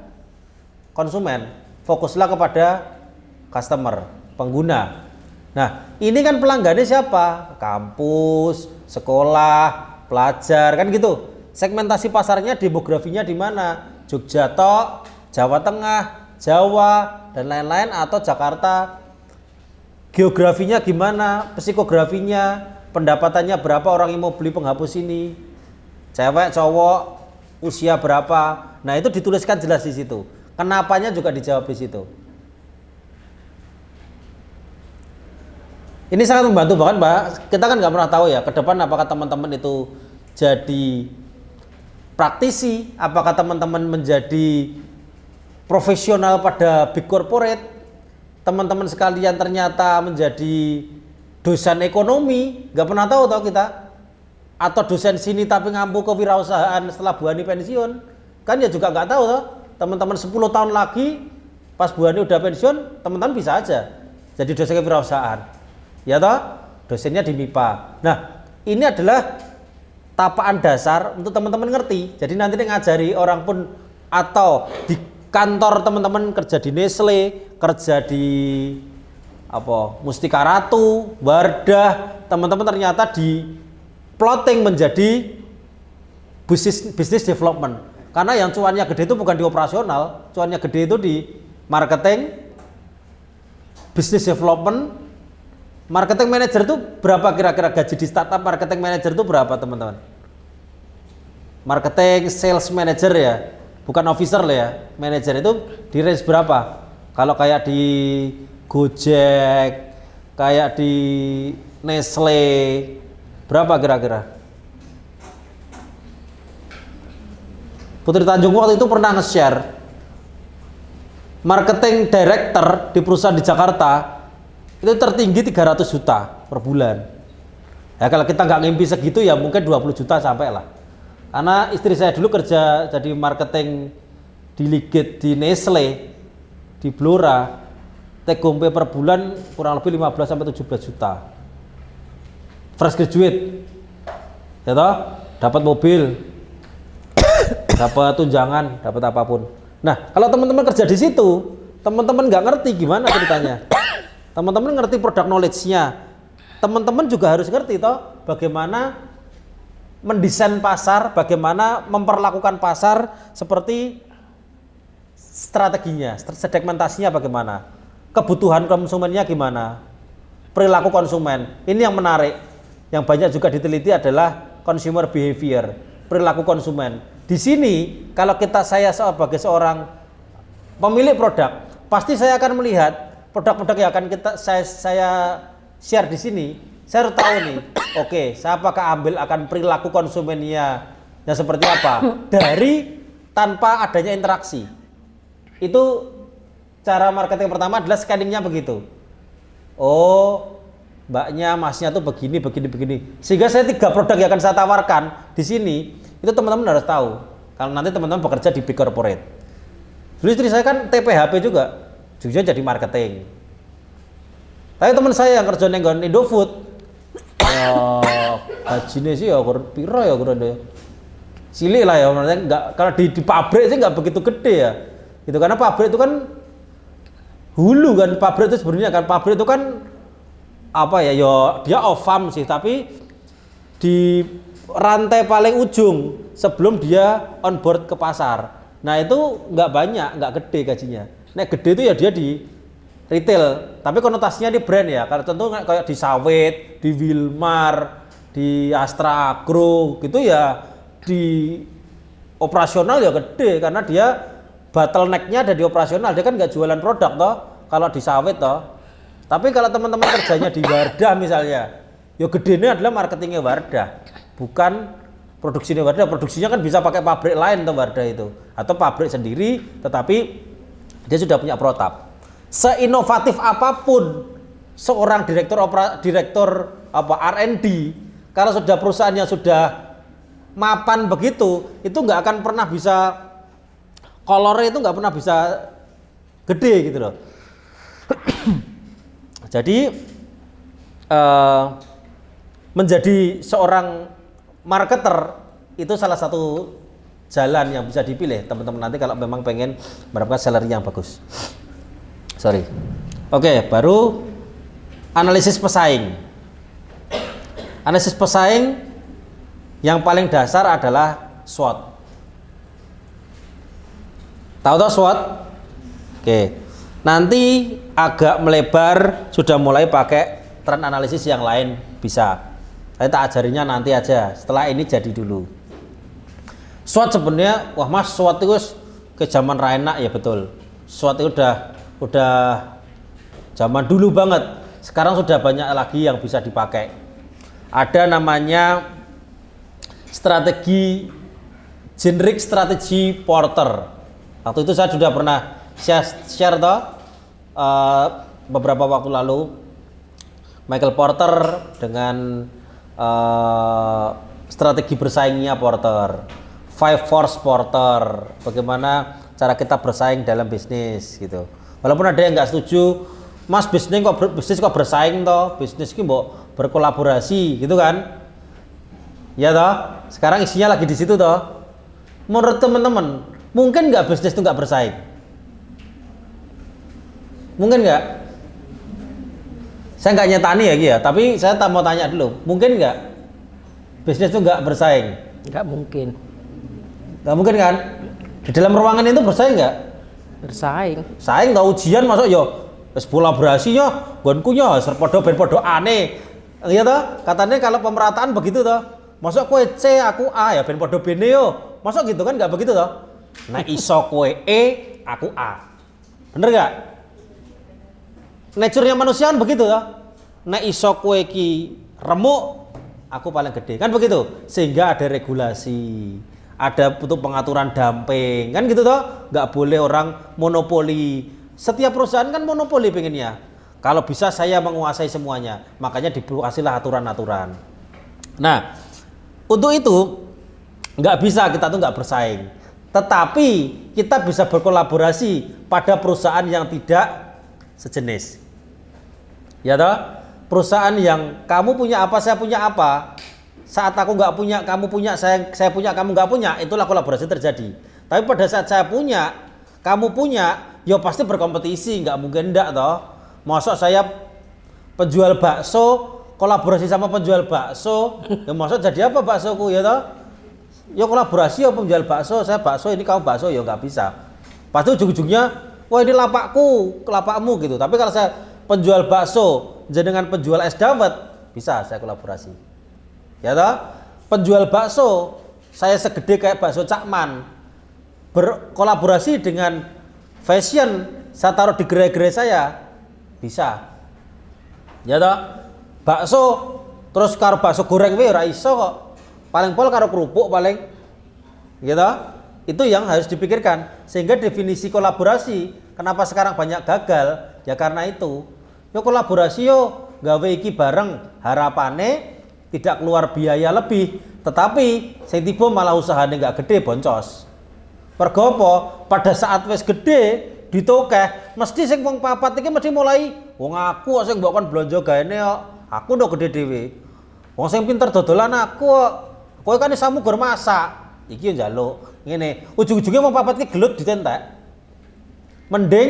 konsumen, fokuslah kepada customer, pengguna. Nah, ini kan pelanggannya siapa? Kampus, sekolah, pelajar, kan gitu. Segmentasi pasarnya, demografinya di mana? Jogja tok, Jawa Tengah, Jawa dan lain-lain, atau Jakarta. Geografinya gimana? Psikografinya, pendapatannya berapa orang yang mau beli penghapus ini? Cewek, cowok, usia berapa? Nah, itu dituliskan jelas di situ. Kenapanya juga dijawab di situ. Ini sangat membantu, bahkan Mbak, kita kan nggak pernah tahu ya ke depan apakah teman-teman itu jadi praktisi, apakah teman-teman menjadi profesional pada big corporate, teman-teman sekalian ternyata menjadi dosen ekonomi, nggak pernah tahu toh kita, atau dosen sini tapi ngampu kewirausahaan setelah Bu Ani pensiun, kan ya juga nggak tahu toh. Teman-teman 10 tahun lagi pas Bu Ani udah pensiun, teman-teman bisa aja jadi dosen kewirausahaan, ya toh, dosennya di MIPA. Nah, ini adalah tapaan dasar untuk teman-teman ngerti. Jadi nanti ngajari orang pun, atau di kantor teman-teman kerja di Nestle, kerja di Mustika Ratu, Wardah, teman-teman ternyata di plotting menjadi bisnis development. Karena yang cuannya gede itu bukan di operasional, cuannya gede itu di marketing, business development. Marketing manager itu berapa kira-kira gaji di startup marketing manager itu berapa teman-teman? Marketing sales manager ya, bukan officer lah ya, manager itu di range berapa? Kalau kayak di Gojek, kayak di Nestle, berapa kira-kira? Putri Tanjung waktu itu pernah nge-share marketing director di perusahaan di Jakarta itu tertinggi 300 juta per bulan. Ya kalau kita nggak ngimpi segitu ya mungkin 20 juta sampai lah. Karena istri saya dulu kerja jadi marketing di Ligit di Nestle, di Blora, take home pay per bulan kurang lebih 15 sampai 17 juta. Fresh graduate, ya toh, dapat mobil, dapat tunjangan, dapat apapun. Nah, kalau teman-teman kerja di situ, teman-teman nggak ngerti gimana ceritanya. Teman-teman ngerti produk knowledge-nya. Teman-teman juga harus ngerti toh bagaimana mendesain pasar, bagaimana memperlakukan pasar, seperti strateginya, segmentasinya bagaimana, kebutuhan konsumennya gimana, perilaku konsumen. Ini yang menarik, yang banyak juga diteliti adalah consumer behavior, perilaku konsumen. Di sini kalau saya sebagai seorang pemilik produk, pasti saya akan melihat produk-produk yang akan saya share di sini. Saya harus tahu nih, oke, saya apakah ambil akan perilaku konsumennya yang seperti apa dari tanpa adanya interaksi. Itu cara marketing pertama adalah scanningnya begitu. Oh, mbaknya, masnya tuh begini. Sehingga saya 3 produk yang akan saya tawarkan di sini, itu teman-teman harus tahu. Kalau nanti teman-teman bekerja di big corporate. Dulu istri saya kan TPHP juga, juga jadi marketing. Tapi teman saya yang kerja nenggon Indofood, gajinya sih ya piro ya kurang deh. Cilik lah ya, maksudnya enggak, kalau di pabrik sih nggak begitu gede ya. Itu karena pabrik itu kan hulu kan, pabrik itu sebenarnya kan, pabrik itu kan apa ya, dia off farm sih, tapi di rantai paling ujung sebelum dia on board ke pasar. Nah itu nggak banyak, nggak gede gajinya. Nah gede itu ya dia di retail, tapi konotasinya di brand ya. Karena tentu kayak di Sawit, di Wilmar, di Astra Agro gitu ya, di operasional ya gede karena dia bottleneck-nya ada di operasional. Dia kan nggak jualan produk toh kalau di Sawit toh. Tapi kalau teman-teman kerjanya di Wardah misalnya, ya gedenya adalah marketingnya Wardah, bukan produksinya Wardah. Produksinya kan bisa pakai pabrik lain tuh Wardah itu, atau pabrik sendiri, tetapi dia sudah punya protap. Seinovatif apapun seorang direktur R&D, kalau sudah perusahaannya sudah mapan begitu, itu nggak akan pernah bisa, kolornya itu nggak pernah bisa gede gitu loh. Jadi menjadi seorang marketer itu salah satu jalan yang bisa dipilih teman-teman nanti kalau memang pengen mendapatkan salary yang bagus. Oke, baru analisis pesaing. Analisis pesaing yang paling dasar adalah SWOT. Tahu toh SWOT? Oke. Nanti agak melebar sudah mulai pakai trend analisis yang lain bisa. Saya tak ajarinya nanti aja. Setelah ini jadi dulu. SWOT sebenarnya, wah mas SWOT itu ke zaman Raina ya betul. SWOT itu udah zaman dulu banget. Sekarang sudah banyak lagi yang bisa dipakai. Ada namanya strategi generic strategi Porter. Waktu itu saya sudah pernah share beberapa waktu lalu Michael Porter dengan strategi bersaingnya Porter, 5 force Porter, bagaimana cara kita bersaing dalam bisnis gitu. Walaupun ada yang nggak setuju, Mas bisnis kok bersaing toh, bisnis ki mbok berkolaborasi gitu kan. Ya toh, sekarang isinya lagi di situ toh. Menurut teman-teman, mungkin nggak bisnis itu nggak bersaing? Mungkin nggak? Saya nggak nyetani ya, tapi saya mau tanya dulu, mungkin nggak bisnis itu nggak bersaing? Nggak mungkin. Nggak mungkin kan? Di dalam ruangan itu bersaing nggak? Bersaing. Saing nggak ujian masuk yo, wis kolaborasinya, gonkunya, serpodo ben podo aneh, iya toh? Katanya kalau pemerataan begitu toh. Masuk kue C, aku A ya ben podo B yo. Masuk gitu kan nggak begitu toh? Nah iso kue E, aku A. Bener nggak? Nature-nya manusia kan begitu toh? Nah iso kue ki remuk, aku paling gede kan begitu. Sehingga ada regulasi, ada untuk pengaturan dumping kan gitu toh? Nggak boleh orang monopoli. Setiap perusahaan kan monopoli pengennya. Kalau bisa saya menguasai semuanya, makanya dikasihlah aturan-aturan. Nah, untuk itu nggak bisa kita tuh nggak bersaing, tetapi kita bisa berkolaborasi pada perusahaan yang tidak sejenis. Ya toh, perusahaan yang kamu punya apa, saya punya apa. Saat aku nggak punya, kamu punya, saya punya, kamu nggak punya, itulah kolaborasi terjadi. Tapi pada saat saya punya, kamu punya, ya pasti berkompetisi, nggak mungkin enggak toh. Masa saya penjual bakso kolaborasi sama penjual bakso, ya maksud jadi apa baksoku ya toh? Ya kolaborasi ya penjual bakso, saya bakso ini kamu bakso ya nggak bisa. Pasti ujung-ujungnya, wah ini lapakku, lapakmu gitu. Tapi kalau saya penjual bakso, jenengan penjual es dawet, bisa saya kolaborasi. Ya toh? Penjual bakso, saya segede kayak bakso Cakman, berkolaborasi dengan fashion, saya taruh di gerai-gerai saya, bisa. Ya toh? Bakso terus karo bakso goreng wae ora iso kok. Paling pol karo kerupuk paling. Gitu. Itu yang harus dipikirkan. Sehingga definisi kolaborasi, kenapa sekarang banyak gagal? Ya karena itu. Yo kolaborasi yo gawe iki bareng, harapane tidak keluar biaya lebih, tetapi sing tiba malah usahane enggak gede boncos. Pergo apa? Pada saat wis gede ditokeh, mesti sing wong papat iki mesti mulai wong aku sing mbok kon blonjo gaene kok. Aku udah gede dewe. Wong sing pinter dodolan aku kok. Kowe kan isamu gur masak. Iki yo njaluk. Ngene, ujung-ujungnya wong papat iki gelut ditentek. Mending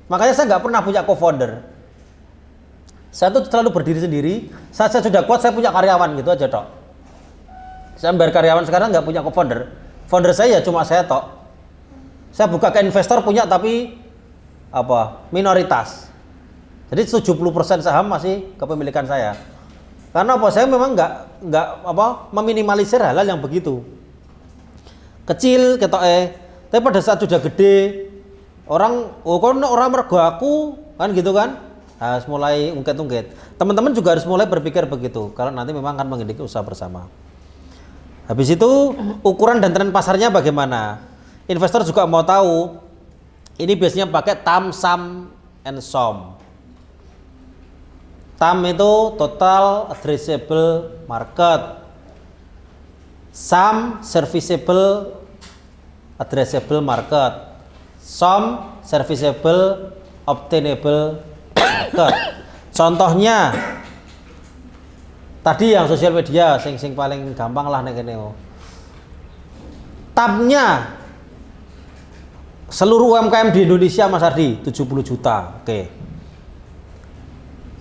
makanya saya nggak pernah punya co-founder. Saya tuh selalu berdiri sendiri. Saat saya sudah kuat saya punya karyawan gitu aja tok. Saya bayar karyawan sekarang nggak punya co-founder. Founder saya ya cuma saya tok. Saya buka ke investor punya tapi apa? Minoritas. Jadi 70% saham masih kepemilikan saya. Karena apa? Saya memang nggak meminimalisir hal-hal yang begitu. Kecil ketoke, tapi pada saat sudah gede orang orang mergo aku kan gitu kan. Harus mulai ungkit-ungkit. Teman-teman juga harus mulai berpikir begitu. Kalau nanti memang akan mengindiki usaha bersama. Habis itu ukuran dan tren pasarnya bagaimana? Investor juga mau tahu. Ini biasanya pakai TAM, SAM, and SOM. TAM itu Total Addressable Market. SAM Serviceable Addressable Market. SOM Serviceable Obtainable Market. Contohnya tadi yang sosial media sing paling gampang lah nek kene. TAM-nya seluruh UMKM di Indonesia Mas Ardi 70 juta. Oke.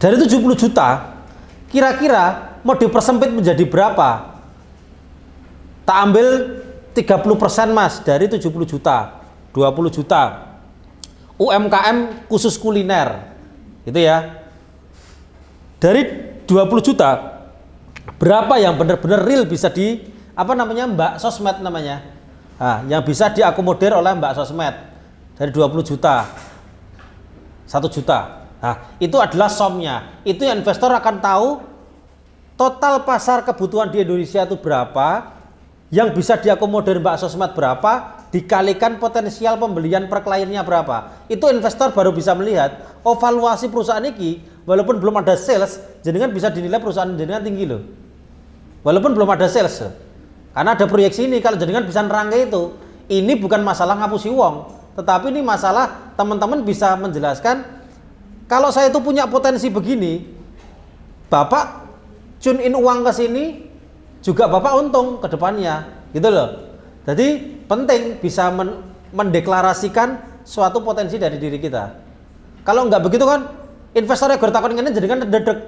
Dari 70 juta, kira-kira mau dipersempit menjadi berapa? Tak ambil 30% Mas dari 70 juta, 20 juta. UMKM khusus kuliner. Gitu ya. Dari 20 juta, berapa yang benar-benar real bisa di Mbak Sosmed namanya. Nah, yang bisa diakomodir oleh Mbak Sosmed dari 20 juta. 1 juta. Nah, itu adalah SOM-nya. Itu yang investor akan tahu total pasar kebutuhan di Indonesia itu berapa, yang bisa diakomodir Mbak Sosmed berapa, dikalikan potensial pembelian per kliennya berapa. Itu investor baru bisa melihat, oh valuasi perusahaan ini, walaupun belum ada sales, jenengan bisa dinilai perusahaan jenengan tinggi loh. Walaupun belum ada sales. Karena ada proyeksi ini, kalau jenengan bisa nerangke itu, ini bukan masalah ngapusi uang, tetapi ini masalah teman-teman bisa menjelaskan, kalau saya itu punya potensi begini, Bapak tune in uang ke sini, juga Bapak untung ke depannya, gitu loh. Jadi penting bisa mendeklarasikan suatu potensi dari diri kita. Kalau nggak begitu kan, investornya gue takut ini jadi kan dedek.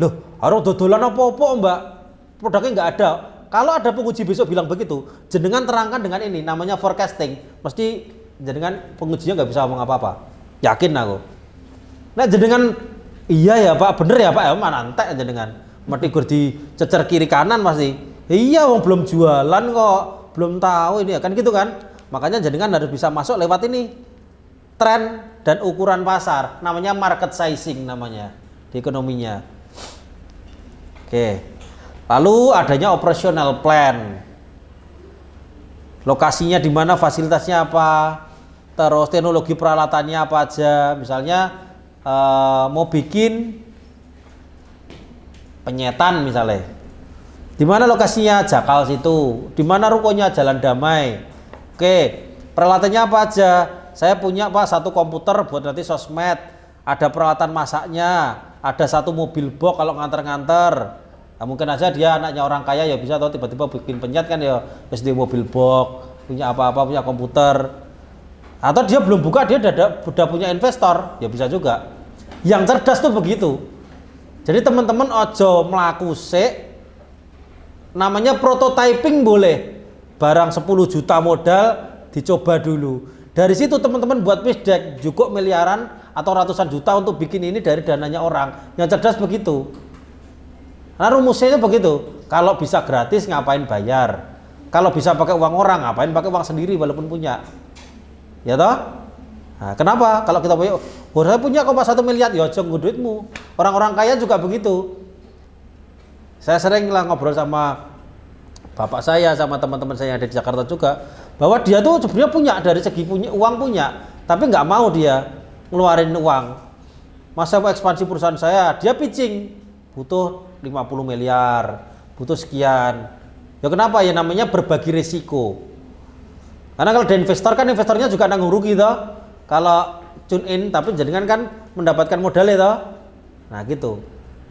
Loh, harus dodolan apa-apa Mbak, produknya nggak ada. Kalau ada penguji besok bilang begitu, jenengan terangkan dengan ini, namanya forecasting. Mesti jenengan pengujinya nggak bisa ngomong apa-apa. Yakin aku. Nah jenengan, iya ya Pak, bener ya Pak, ya mana entek jenengan. Mati gur dicecer kiri kanan pasti. Iya, wong belum jualan kok, belum tahu ini ya kan gitu kan. Makanya jenengan harus bisa masuk lewat ini. Tren dan ukuran pasar, namanya market sizing namanya di ekonominya. Oke. Lalu adanya operational plan. Lokasinya di mana, fasilitasnya apa, terus teknologi peralatannya apa aja. Misalnya mau bikin penyetan misalnya, di mana lokasinya, Jakal situ, di mana rukonya, Jalan Damai. Oke, peralatannya apa aja, saya punya Pak satu komputer buat nanti sosmed, ada peralatan masaknya, ada satu mobil box kalau nganter-nganter. Nah, mungkin aja dia anaknya orang kaya ya bisa, atau tiba-tiba bikin penyet kan ya, SD mobil box, punya apa-apa, punya komputer, atau dia belum buka, dia udah punya investor, ya bisa juga. Yang cerdas tuh begitu. Jadi teman-teman ojo melaku sik, namanya prototyping boleh, barang 10 juta modal dicoba dulu. Dari situ teman-teman buat pitch deck, cukup miliaran atau ratusan juta untuk bikin ini dari dananya orang. Yang cerdas begitu. Nah rumusnya itu begitu, kalau bisa gratis ngapain bayar, kalau bisa pakai uang orang ngapain pakai uang sendiri walaupun punya, ya toh? Nah, kenapa? Kalau kita punya, saya punya kok Pak 1 miliar, ya jong duitmu. Orang-orang kaya juga begitu. Saya sering lah ngobrol sama bapak saya, sama teman-teman saya yang ada di Jakarta juga, bahwa dia tuh sebenarnya punya, dari segi punya uang punya, tapi nggak mau dia ngeluarin uang. Masa mau ekspansi perusahaan saya, dia pitching, butuh 50 miliar, butuh sekian. Ya kenapa? Ya namanya berbagi risiko. Karena kalau ada investor kan, investornya juga nanggung rugi toh. Kalau tune in, tapi jenengan kan mendapatkan modal itu. Nah gitu.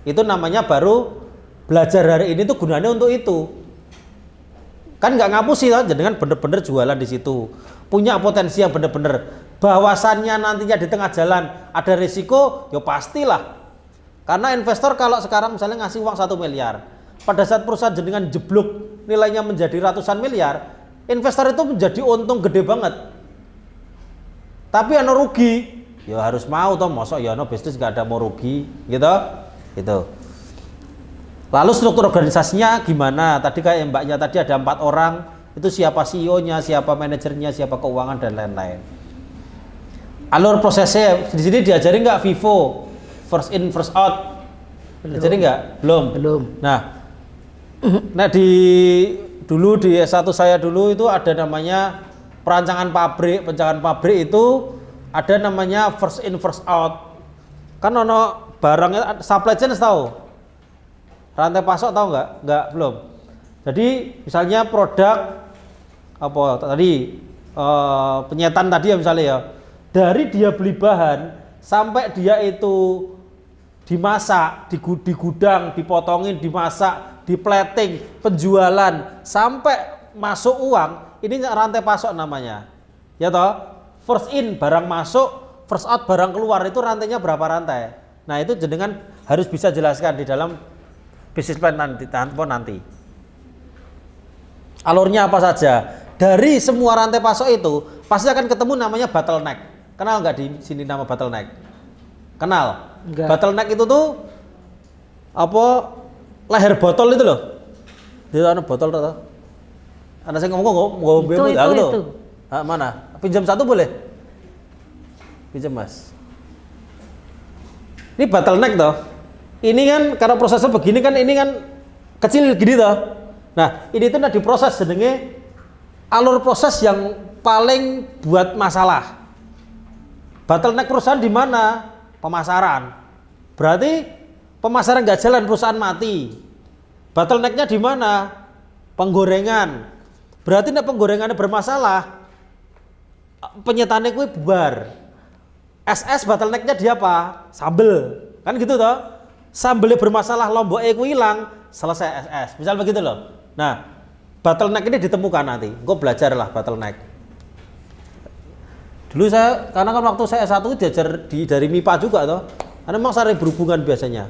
Itu namanya baru belajar hari ini tuh gunanya untuk itu. Kan nggak ngapusi toh, jenengan bener-bener jualan di situ. Punya potensi yang bener-bener. Bahwasannya nantinya di tengah jalan ada risiko, ya pastilah. Karena investor kalau sekarang misalnya ngasih uang 1 miliar, pada saat perusahaan jenengan jeblok nilainya menjadi ratusan miliar, investor itu menjadi untung gede banget. Tapi ano rugi, ya harus mau toh, mosok ya ano bisnis gak ada mau rugi, gitu. Gitu. Lalu struktur organisasinya gimana? Tadi kayak mbaknya tadi ada 4 orang, itu siapa CEO-nya, siapa manajernya, siapa keuangan dan lain-lain. Alur prosesnya di sini diajari nggak FIFO, first in first out? Diajari nggak? Belum. Nah dulu di S1 saya dulu itu ada namanya perancangan pabrik itu ada namanya first in first out. Kan ono barangnya supply chain tahu, rantai pasok tahu nggak? Belum. Jadi misalnya produk apa tadi penyetan tadi ya misalnya ya, dari dia beli bahan sampai dia itu dimasak di gudang, dipotongin, dimasak, di plating, penjualan sampai masuk uang. Ini rantai pasok namanya, ya toh. First in barang masuk, first out barang keluar, itu rantainya berapa rantai? Nah itu jenengan harus bisa jelaskan di dalam business plan nanti. Alurnya apa saja? Dari semua rantai pasok itu pasti akan ketemu namanya bottleneck. Kenal nggak di sini nama bottleneck? Kenal? Enggak. Bottleneck itu tuh apa? Leher botol itu loh. Dia ada botol tuh. Ada saya ngomong itu. Ah, mana? Pinjam 1 boleh? Pinjam Mas. Ini bottleneck toh. Ini kan karena prosesnya begini kan, ini kan kecil gini toh. Nah, ini tuh diproses jenenge alur proses yang paling buat masalah. Bottleneck perusahaan di mana? Pemasaran. Berarti pemasaran nggak jalan, perusahaan mati. Bottlenecknya di mana? Penggorengan. Berarti nek penggorengannya bermasalah, penyetannya kuwi bubar. SS bottlenecknya dia apa? Sambel. Kan gitu toh? Sambelnya bermasalah, lomboknya kuwi hilang, selesai SS. Misal begitu loh. Nah, bottleneck ini ditemukan nanti. Engko belajar lah bottleneck. Dulu saya, karena kan waktu saya S1 diajar dari MIPA juga toh. Karena memang sering berhubungan biasanya.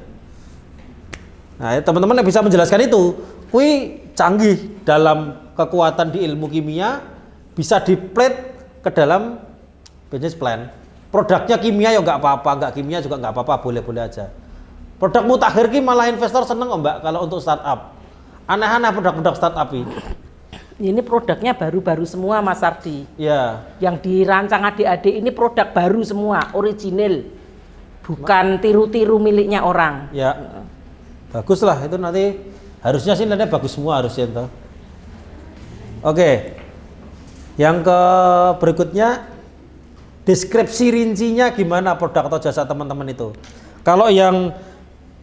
Nah, teman-teman yang bisa menjelaskan itu, kui canggih dalam kekuatan di ilmu kimia, bisa di-plate ke dalam business plan. Produknya kimia ya nggak apa-apa, nggak kimia juga nggak apa-apa, boleh-boleh aja. Produk mutakhir ki malah investor seneng Mbak kalau untuk startup. Aneh-aneh produk-produk startup ini. Ini produknya baru-baru semua Mas Ardi. Ya. Yang dirancang adik-adik ini produk baru semua, original. Bukan tiru-tiru miliknya orang. Ya. Bagus lah itu nanti harusnya sih nanti bagus semua harusnya toh. Oke. Yang ke berikutnya deskripsi rincinya gimana produk atau jasa teman-teman itu. Kalau yang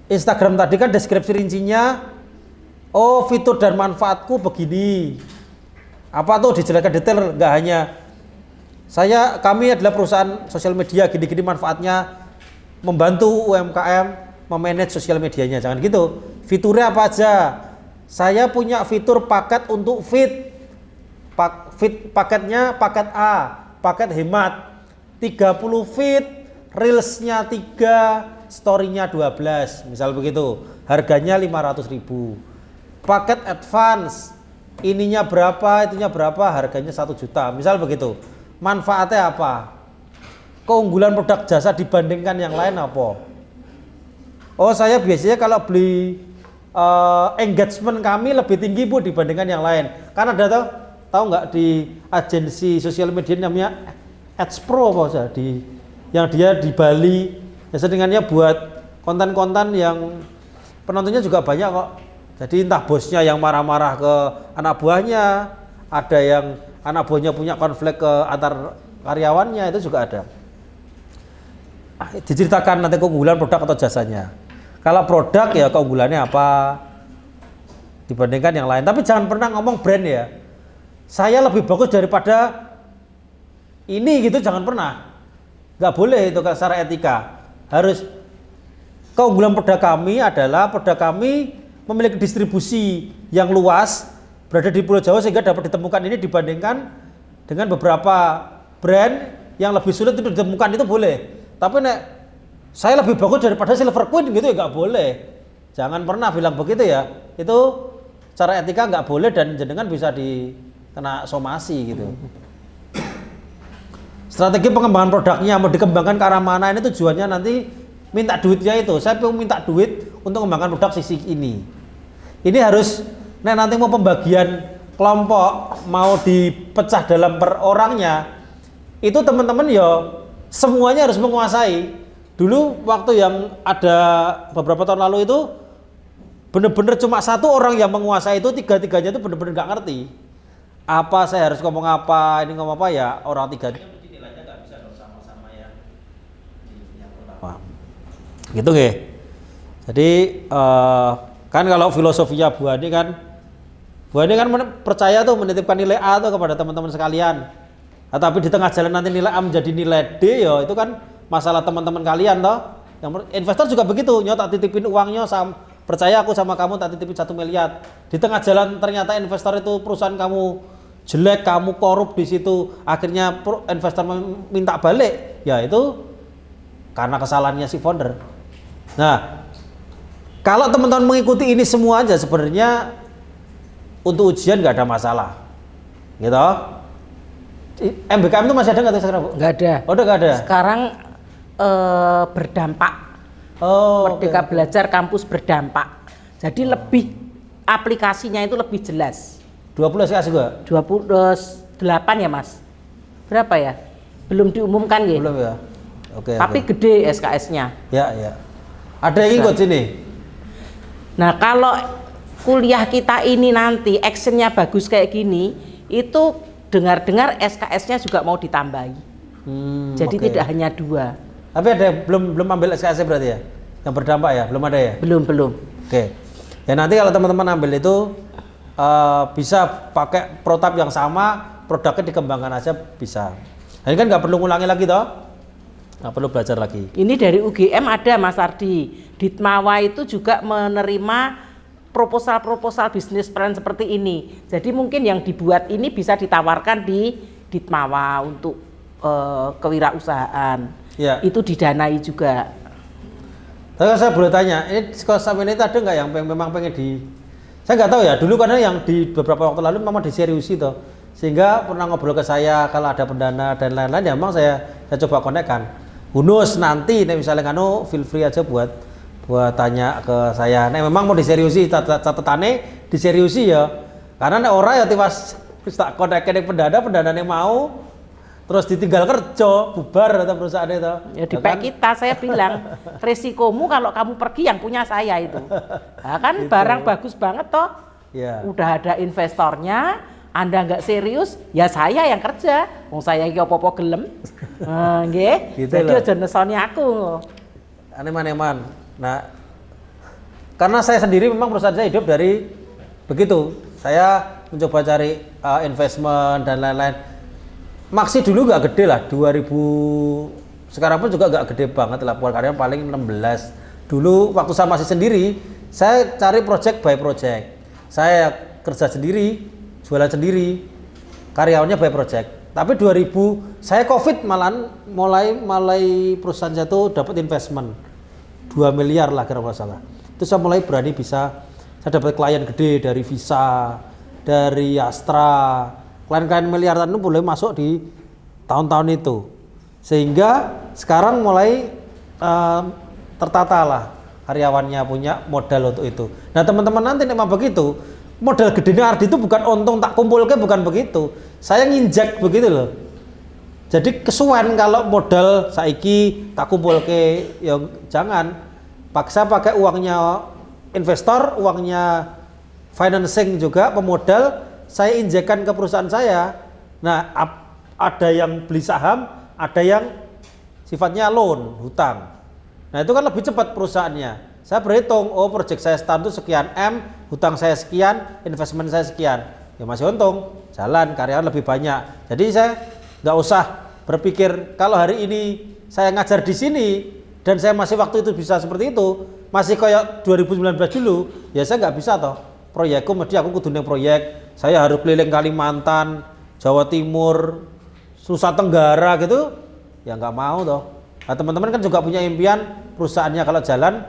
Instagram tadi kan deskripsi rincinya, oh fitur dan manfaatku begini. Apa tuh dijelaskan detail, nggak hanya kami adalah perusahaan sosial media, gini-gini manfaatnya membantu UMKM memanage sosial medianya, jangan gitu. Fiturnya apa aja? Saya punya fitur paket untuk feed. Paketnya paket A, paket hemat 30 feed, reelsnya 3, story-nya 12, misal begitu. Harganya 500.000. Paket advance, ininya berapa, itunya berapa, harganya 1 juta, misal begitu. Manfaatnya apa? Keunggulan produk jasa dibandingkan yang lain apa? Oh, saya biasanya kalau beli engagement kami lebih tinggi Bu dibandingkan yang lain. Karena ada tahu nggak di agensi sosial media namanya Ads Pro apa yang dia di Bali, ya sedingannya buat konten-konten yang penontonnya juga banyak kok. Jadi entah bosnya yang marah-marah ke anak buahnya, ada yang anak buahnya punya konflik ke antar karyawannya, itu juga ada. Diceritakan nanti keunggulan produk atau jasanya. Kalau produk ya keunggulannya apa dibandingkan yang lain. Tapi jangan pernah ngomong brand ya. Saya lebih bagus daripada ini gitu, jangan pernah. Nggak boleh itu secara etika. Harus keunggulan produk kami adalah produk kami memiliki distribusi yang luas, berada di Pulau Jawa sehingga dapat ditemukan ini dibandingkan dengan beberapa brand yang lebih sulit itu ditemukan, itu boleh. Tapi nek saya lebih bagus daripada Silver Queen gitu ya nggak boleh. Jangan pernah bilang begitu ya. Itu cara etika nggak boleh dan jenengan bisa kena somasi gitu. Strategi pengembangan produknya mau dikembangkan ke arah mana, ini tujuannya nanti minta duitnya itu. Saya mau minta duit untuk mengembangkan produk sisi ini. Ini harus nanti mau pembagian kelompok mau dipecah dalam per orangnya, itu teman-teman ya semuanya harus menguasai. Dulu waktu yang ada beberapa tahun lalu itu benar-benar cuma satu orang yang menguasai itu, tiga-tiganya itu benar-benar nggak ngerti. Apa saya harus ngomong apa, ini ngomong apa ya, orang tiga nilainya nggak bisa sama-sama ya. Gitu nggih. Jadi kan kalau filosofinya Bu Ani kan percaya tuh menitipkan nilai A tuh kepada teman-teman sekalian. Tapi di tengah jalan nanti nilai A menjadi nilai D ya itu kan masalah teman-teman kalian toh. Yang investor juga begitu, tak titipin uangnya percaya aku sama kamu tak titipin 1 miliar. Di tengah jalan ternyata investor itu perusahaan kamu jelek, kamu korup di situ, akhirnya investor minta balik, ya itu karena kesalahannya si founder. Nah, kalau teman-teman mengikuti ini semua aja sebenarnya untuk ujian nggak ada masalah, gitu. MBKM itu masih ada nggak sekarang Bu? Nggak ada. Oh, udah nggak ada. Sekarang berdampak. Merdeka Belajar Kampus Berdampak. Jadi lebih aplikasinya itu lebih jelas. 20 SKS juga? 28 ya Mas. Berapa ya? Belum diumumkan ya? Belum ya. Oke. Tapi gede SKS-nya. Ya, ya. Ada yang ikut sini? Nah, kalau kuliah kita ini nanti actionnya bagus kayak gini, itu dengar-dengar SKS-nya juga mau ditambahi. Jadi oke. tidak hanya 2. Tapi ada yang belum ambil SKS berarti ya? Yang berdampak ya? Belum ada ya? Belum. Oke. Ya nanti kalau teman-teman ambil itu bisa pakai protap yang sama, produknya dikembangkan aja bisa. Nah, ini kan nggak perlu ngulangi lagi toh? Nggak perlu belajar lagi. Ini dari UGM ada Mas Ardi. Ditmawa itu juga menerima proposal bisnis plan seperti ini. Jadi mungkin yang dibuat ini bisa ditawarkan di Ditmawa untuk kewirausahaan. Ya. Itu didanai juga. Tapi saya boleh tanya, ini sekolah sama ini ada nggak yang memang pengen saya nggak tahu ya, dulu karena yang di beberapa waktu lalu memang diseriusi toh, sehingga pernah ngobrol ke saya kalau ada pendana dan lain-lain, ya memang saya coba konekkan. Hunus nanti, misalnya feel free aja buat tanya ke saya. Memang mau diseriusi, catatannya diseriusi ya, karena orang ya tiwas tak konekkan pendana yang mau, terus ditinggal kerja, bubar atau perusahaan itu. Ya di kita saya bilang, resikomu kalau kamu pergi yang punya saya itu. Nah, kan Gitu. barang bagus banget toh. Ya. Udah ada investornya, Anda nggak serius, ya saya yang kerja. Wong saya iki opo-opo gelem. Nggih. Gitu Jadi loh. aja nesoni aku. Aneman-aneman. Nah, karena saya sendiri memang perusahaan saya hidup dari begitu. Saya mencoba cari investment dan lain-lain. Maksi dulu nggak gede lah, 2000, sekarang pun juga nggak gede banget lah, karyawan paling 16. Dulu waktu saya masih sendiri, saya cari project by project. Saya kerja sendiri, jualan sendiri, karyawannya by project. Tapi 2000, saya COVID malah mulai perusahaan saya tuh dapat investment 2 miliar lah kira-kira salah. Itu saya mulai berani bisa, saya dapat klien gede dari Visa, dari Astra, klien-klien miliaran itu boleh masuk di tahun-tahun itu, sehingga sekarang mulai tertata lah karyawannya punya modal untuk itu. Nah teman-teman nanti memang begitu, modal gedenya Ardi itu bukan untung tak kumpulke, bukan begitu, saya nginjek begitu loh. Jadi kesuwen kalau modal saiki tak kumpulke, ya jangan paksa, pakai uangnya investor, uangnya financing juga pemodal, saya injekkan ke perusahaan saya. Nah, ada yang beli saham, ada yang sifatnya loan, hutang. Nah, itu kan lebih cepat perusahaannya. Saya berhitung, oh project saya start itu sekian M, hutang saya sekian, investment saya sekian. Ya masih untung, jalan, karyawan lebih banyak. Jadi saya nggak usah berpikir kalau hari ini saya ngajar di sini dan saya masih waktu itu bisa seperti itu, masih kayak 2019 dulu, ya saya nggak bisa toh. Proyekku mesti aku kudu nang proyek, saya harus keliling Kalimantan, Jawa Timur, Nusa Tenggara gitu, ya nggak mau toh. Nah, teman-teman kan juga punya impian perusahaannya kalau jalan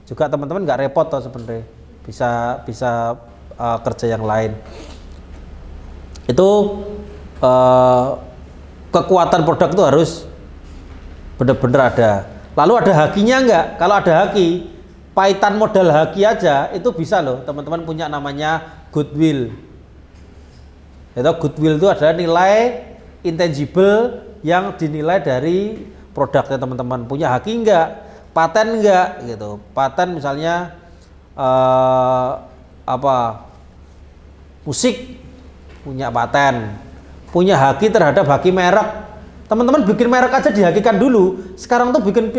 juga teman-teman nggak repot toh sebenarnya, bisa kerja yang lain. Itu kekuatan produk itu harus benar-benar ada. Lalu ada hakinya nggak? Kalau ada haki, pahitan modal haki aja itu bisa loh, teman-teman punya namanya goodwill. Itu goodwill itu adalah nilai intangible yang dinilai dari produknya teman-teman. Punya haki enggak? Paten enggak? Gitu. Paten misalnya musik punya paten, punya haki terhadap haki merek. Teman-teman bikin merek aja dihakikan dulu. Sekarang tuh bikin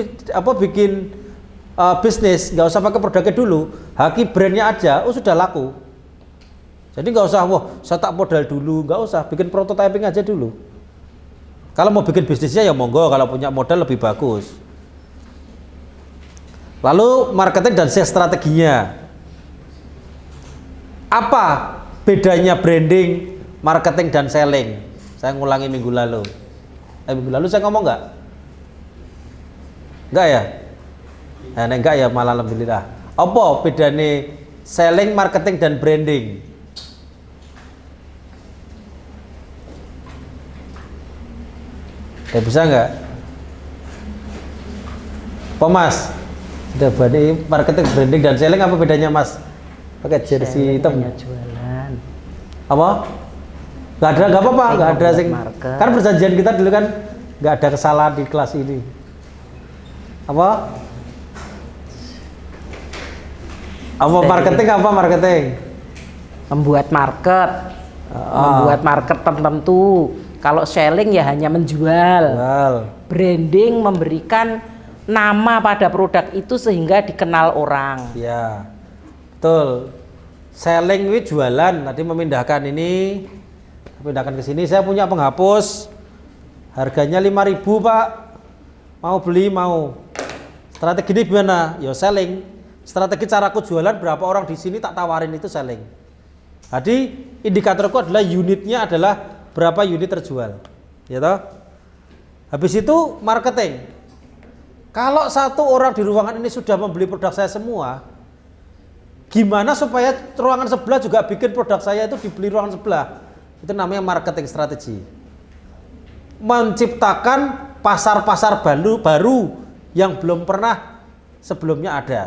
bisnis, nggak usah pakai produknya dulu, haki brandnya aja, sudah laku. Jadi nggak usah, wah saya tak modal dulu, nggak usah, bikin prototyping aja dulu. Kalau mau bikin bisnisnya ya monggo, kalau punya modal lebih bagus. Lalu marketing dan sales strateginya. Apa bedanya branding, marketing dan selling? Saya ngulangi minggu lalu. Minggu lalu saya ngomong nggak? Nggak ya? Nah, enggak ya, malah alhamdulillah. Apa bedanya selling, marketing dan branding? Bisa nggak? Apa Mas? Sudah berani marketing, branding dan selling, apa bedanya Mas? Pakai jersey hitam. Jualan. Apa? Nggak ada, nggak apa-apa, nggak ada sing. Market. Kan perjanjian kita dulu kan nggak ada kesalahan di kelas ini. Apa? Apa marketing apa marketing? Membuat market, membuat market tertentu. Kalau selling ya hanya menjual. Branding memberikan nama pada produk itu sehingga dikenal orang. Ya, betul. Selling itu jualan. Tadi memindahkan ini, pindahkan ke sini. Saya punya penghapus, harganya 5.000 Pak. Mau beli mau. Strategi ini gimana? Ya selling. Strategi caraku jualan, berapa orang di sini tak tawarin, itu selling. Jadi indikatorku adalah unitnya adalah berapa unit terjual, ya toh? Habis itu marketing. Kalau satu orang di ruangan ini sudah membeli produk saya semua, gimana supaya ruangan sebelah juga bikin produk saya itu dibeli ruangan sebelah? Itu namanya marketing strategi. Menciptakan pasar-pasar baru yang belum pernah sebelumnya ada.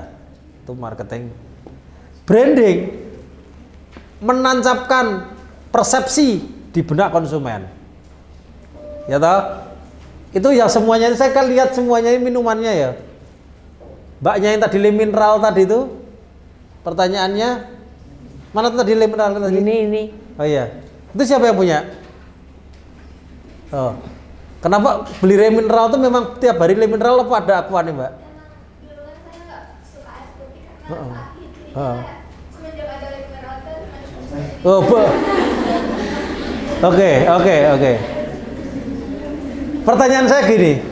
Itu marketing. Branding, menancapkan persepsi di benak konsumen, ya toh? Itu ya semuanya. Saya kan lihat semuanya ini minumannya ya. Mbaknya yang tadi le mineral tadi itu, pertanyaannya mana tuh tadi le mineral tadi? Ini. Oh iya, itu siapa yang punya? Oh, kenapa beli le mineral tuh memang tiap hari le mineral apa ada aqua nih Mbak? Dulu kan saya nggak suka air putih karena pahit, jadi kayak semenjak ada le mineral itu manis-manis. Oh, Oke. Pertanyaan saya gini,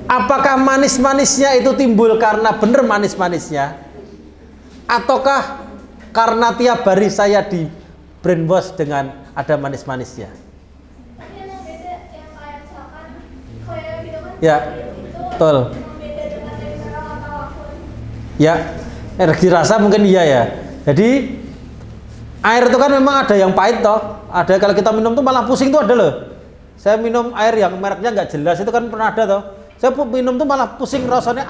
apakah manis-manisnya itu timbul karena bener manis-manisnya, ataukah karena tiap hari saya di brainwash dengan ada manis-manisnya? Tapi yang beda yang kayak misalkan kayak gitu kan Ya, itu betul. beda dengan le mineral atau apapun. Ya, energi rasa mungkin iya ya. Jadi air itu kan memang ada yang pahit toh, ada kalau kita minum tuh malah pusing tuh ada loh. Saya minum air yang mereknya nggak jelas itu kan pernah ada toh. Saya minum tuh malah pusing rasanya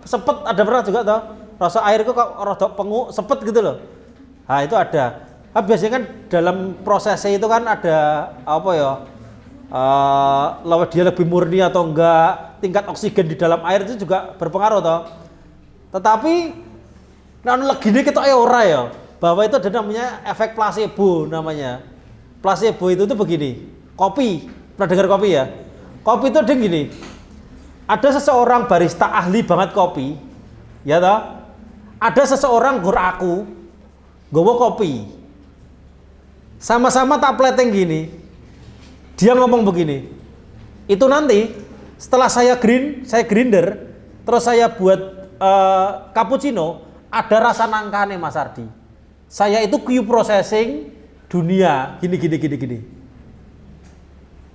sepet, ada pernah juga toh. Rasa air itu kok rada penguk, sepet gitu loh. Nah itu ada. Nah, biasanya kan dalam prosesnya itu kan ada apa ya? Lawan dia lebih murni atau enggak, tingkat oksigen di dalam air itu juga berpengaruh toh. Tetapi nah lagi ini kita ora ya. Bahwa itu ada namanya efek placebo namanya. Placebo itu tuh begini. Kopi, pernah dengar kopi ya? Kopi itu ada gini. Ada seseorang barista ahli banget kopi, ya toh? Ada seseorang gur aku, gowo kopi. Sama-sama tak plating gini. Dia ngomong begini. Itu nanti setelah saya grinder, terus saya buat cappuccino, ada rasa nangkane Mas Ardi. Saya itu Q processing dunia gini.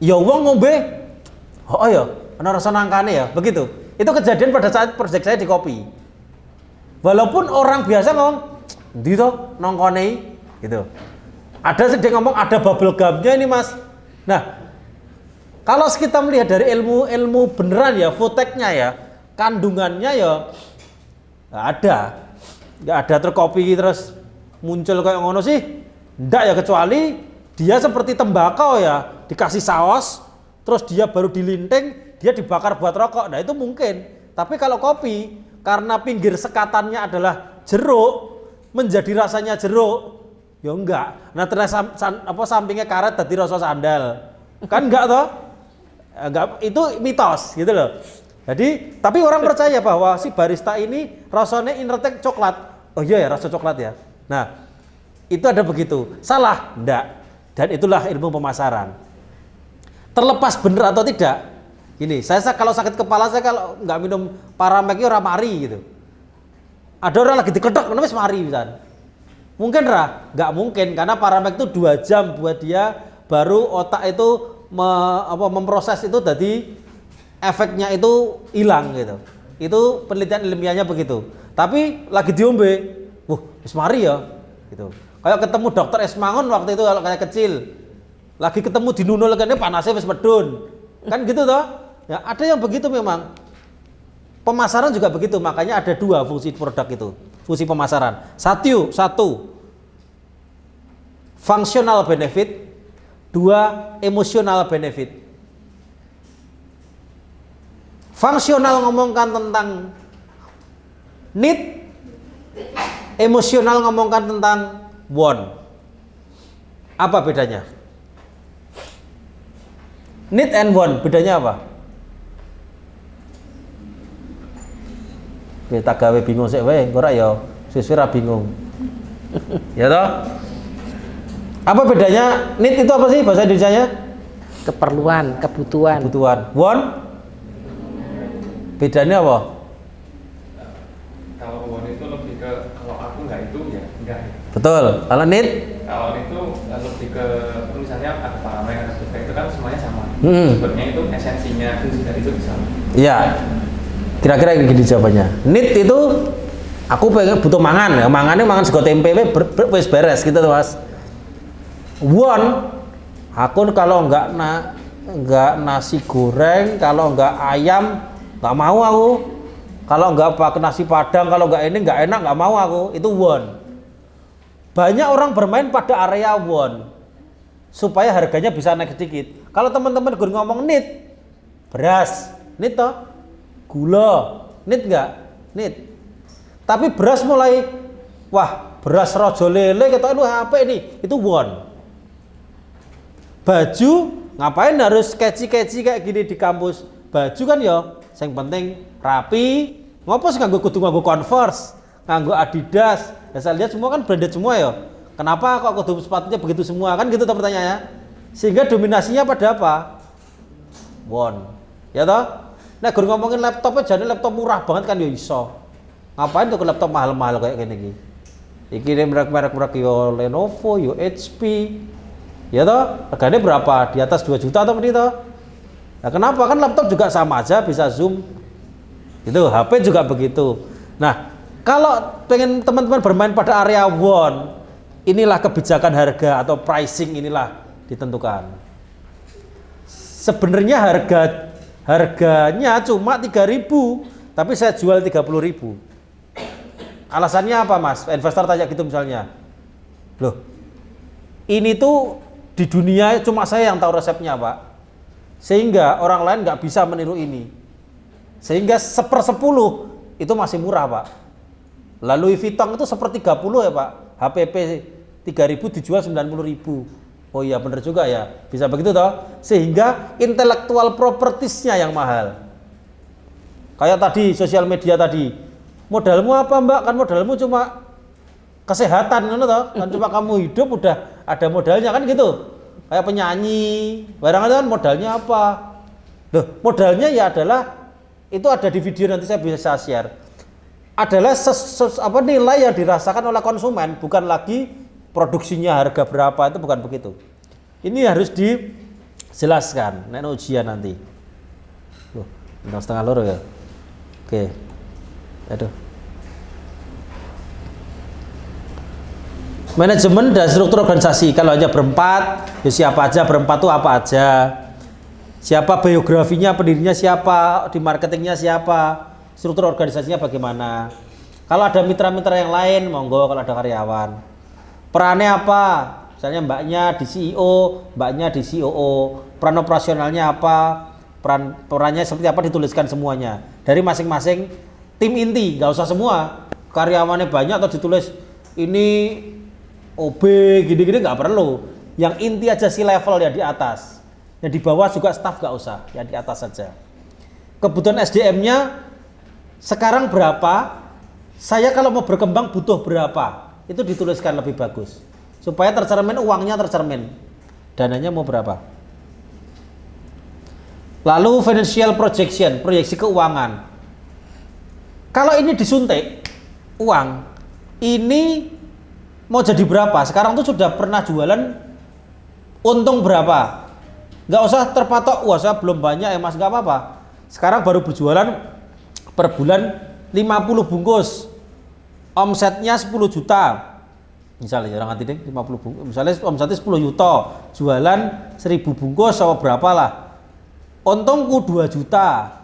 Ya wong ngombe, oh ya, ana rasa nangkane ya, begitu. Itu kejadian pada saat proyek saya di kopi. Walaupun orang biasa ngomong, "Ndi to nongkone?" gitu. Ada sedang ngomong ada bubble gumnya ini Mas. Nah, kalau kita melihat dari ilmu beneran ya, foodtech-nya ya, kandungannya ya nggak ada terus kopi terus muncul kayak ngono sih, ndak ya, kecuali dia seperti tembakau ya, dikasih saus, terus dia baru dilinting, dia dibakar buat rokok, nah itu mungkin. Tapi kalau kopi, karena pinggir sekatannya adalah jeruk, menjadi rasanya jeruk, ya enggak. Nah ternyata sampingnya karet tadi rasa sandal, kan enggak toh? Enggak, itu mitos gitu loh. Jadi, tapi orang percaya bahwa si barista ini rasanya innertek coklat. Oh iya ya, rasa coklat ya. Nah, itu ada begitu. Salah? Enggak. Dan itulah ilmu pemasaran. Terlepas benar atau tidak, gini, saya kalau sakit kepala, saya kalau nggak minum Paramek itu ora mari gitu. Ada orang lagi diketok, kenapa mari misalnya? Mungkin nggak mungkin, karena Paramek itu 2 jam buat dia, baru otak itu memproses itu, jadi efeknya itu hilang gitu. Itu penelitian ilmiahnya begitu. Tapi lagi diombe, wis mari ya gitu. Kayak ketemu dokter Esmangun waktu itu kalau kayak kecil, lagi ketemu di nunul kan panasnya wis medun, kan gitu toh. Ya ada yang begitu memang. Pemasaran juga begitu, makanya ada 2 fungsi produk itu, fungsi pemasaran. Satu functional benefit, 2 emotional benefit. Fungsional ngomongkan tentang need, Emosional ngomongkan tentang won. Apa bedanya? Need and want, bedanya apa? Kita gawe bingung sih, wae, ora ya, siswi ra bingung. Ya toh? Apa bedanya? Need itu apa sih bahasa Indonesianya? Keperluan, kebutuhan. Kebutuhan. Want? Bedanya apa? Kalau want itu lebih ke kalau aku nggak itu ya enggak. Betul. Kalau need? Kalau itu lebih ke misalnya ada parameter ada survei itu kan semuanya sama. Sebenarnya itu esensinya fungsi dari itu sama. Iya. Kira-kira gini jawabannya. Need itu aku pengen butuh mangan, ya. Mangan sego tempe wis beres gitu tuh Mas. Want, aku kalau nggak nasi goreng, kalau nggak ayam nggak mau aku. Kalau nggak pakai nasi padang, kalau nggak ini nggak enak nggak mau aku. Itu want. Banyak orang bermain pada area want supaya harganya bisa naik sedikit. Kalau teman-teman gue ngomong need, beras, need toh, gula, need nggak? Need. Tapi beras mulai, wah beras rojo lele, kata lu apa ini? Itu want. Baju, ngapain harus keci-keci kayak gini di kampus? Baju kan ya, yang penting rapi. Ngopo sih nganggo kudu nganggo Converse, nganggo Adidas. Ya saya lihat semua kan branded semua ya. Kenapa kok kudu sepatunya begitu semua? Kan gitu pertanyaannya. Sehingga dominasinya pada apa? Want. Ya toh? Nah, gue ngomongin laptopnya jadi laptop murah banget kan ya iso. Ngapain tuh ke laptop mahal-mahal kayak gini iki? Iki merek-merek yo Lenovo, yo HP. Ya toh? Harganya berapa? Di atas 2 juta atau begitu? Nah, kenapa? Kan laptop juga sama aja bisa zoom. Itu HP juga begitu. Nah, kalau pengen teman-teman bermain pada area want, inilah kebijakan harga atau pricing inilah ditentukan. Sebenarnya harganya cuma 3.000, tapi saya jual 30.000. Alasannya apa Mas? Investor tanya gitu misalnya. Loh, ini tuh di dunia cuma saya yang tahu resepnya Pak. Sehingga orang lain nggak bisa meniru ini. Sehingga 1/10 itu masih murah Pak. Lalu Louis Vuitton itu 1/30 ya Pak. HPP 3.000 dijual 90.000. Oh iya bener juga ya. Bisa begitu toh? Sehingga intellectual propertiesnya yang mahal. Kayak tadi sosial media tadi. Modalmu apa Mbak? Kan modalmu cuma kesehatan ngono toh. Kan cuma kamu hidup udah ada modalnya kan gitu. Kayak penyanyi, barang itu kan modalnya apa? Loh, modalnya ya adalah itu ada di video nanti saya bisa share. Adalah nilai yang dirasakan oleh konsumen, bukan lagi produksinya harga berapa, itu bukan begitu. Ini harus dijelaskan nek ujian nanti. Loh, bintang setengah loro ya. Oke. Aduh. Manajemen dan struktur organisasi. Kalau hanya berempat, ya siapa aja berempat tuh apa aja. Siapa biografinya, pendirinya siapa, di marketingnya siapa, struktur organisasinya bagaimana. Kalau ada mitra-mitra yang lain, monggo kalau ada karyawan. Perannya apa? Misalnya mbaknya di CEO, mbaknya di COO. Peran operasionalnya apa? Perannya seperti apa dituliskan semuanya. Dari masing-masing tim inti, nggak usah semua. Karyawannya banyak atau ditulis ini OB, gini-gini nggak perlu. Yang inti aja si level ya di atas. Yang di bawah juga staff nggak usah, ya di atas saja. Kebutuhan SDM-nya sekarang berapa? Saya kalau mau berkembang butuh berapa? Itu dituliskan lebih bagus. Supaya tercermin, uangnya tercermin. Dananya mau berapa? Lalu financial projection, proyeksi keuangan. Kalau ini disuntik uang, ini mau jadi berapa? Sekarang tuh sudah pernah jualan untung berapa? Nggak usah terpatok, wah saya belum banyak ya Mas, nggak apa-apa. Sekarang baru berjualan per bulan 50 bungkus. Omsetnya 10 juta. Misalnya orang ngerti deh 50 bungkus. Misalnya omsetnya 10 juta, jualan 1000 bungkus sama berapa lah. Untungku 2 juta.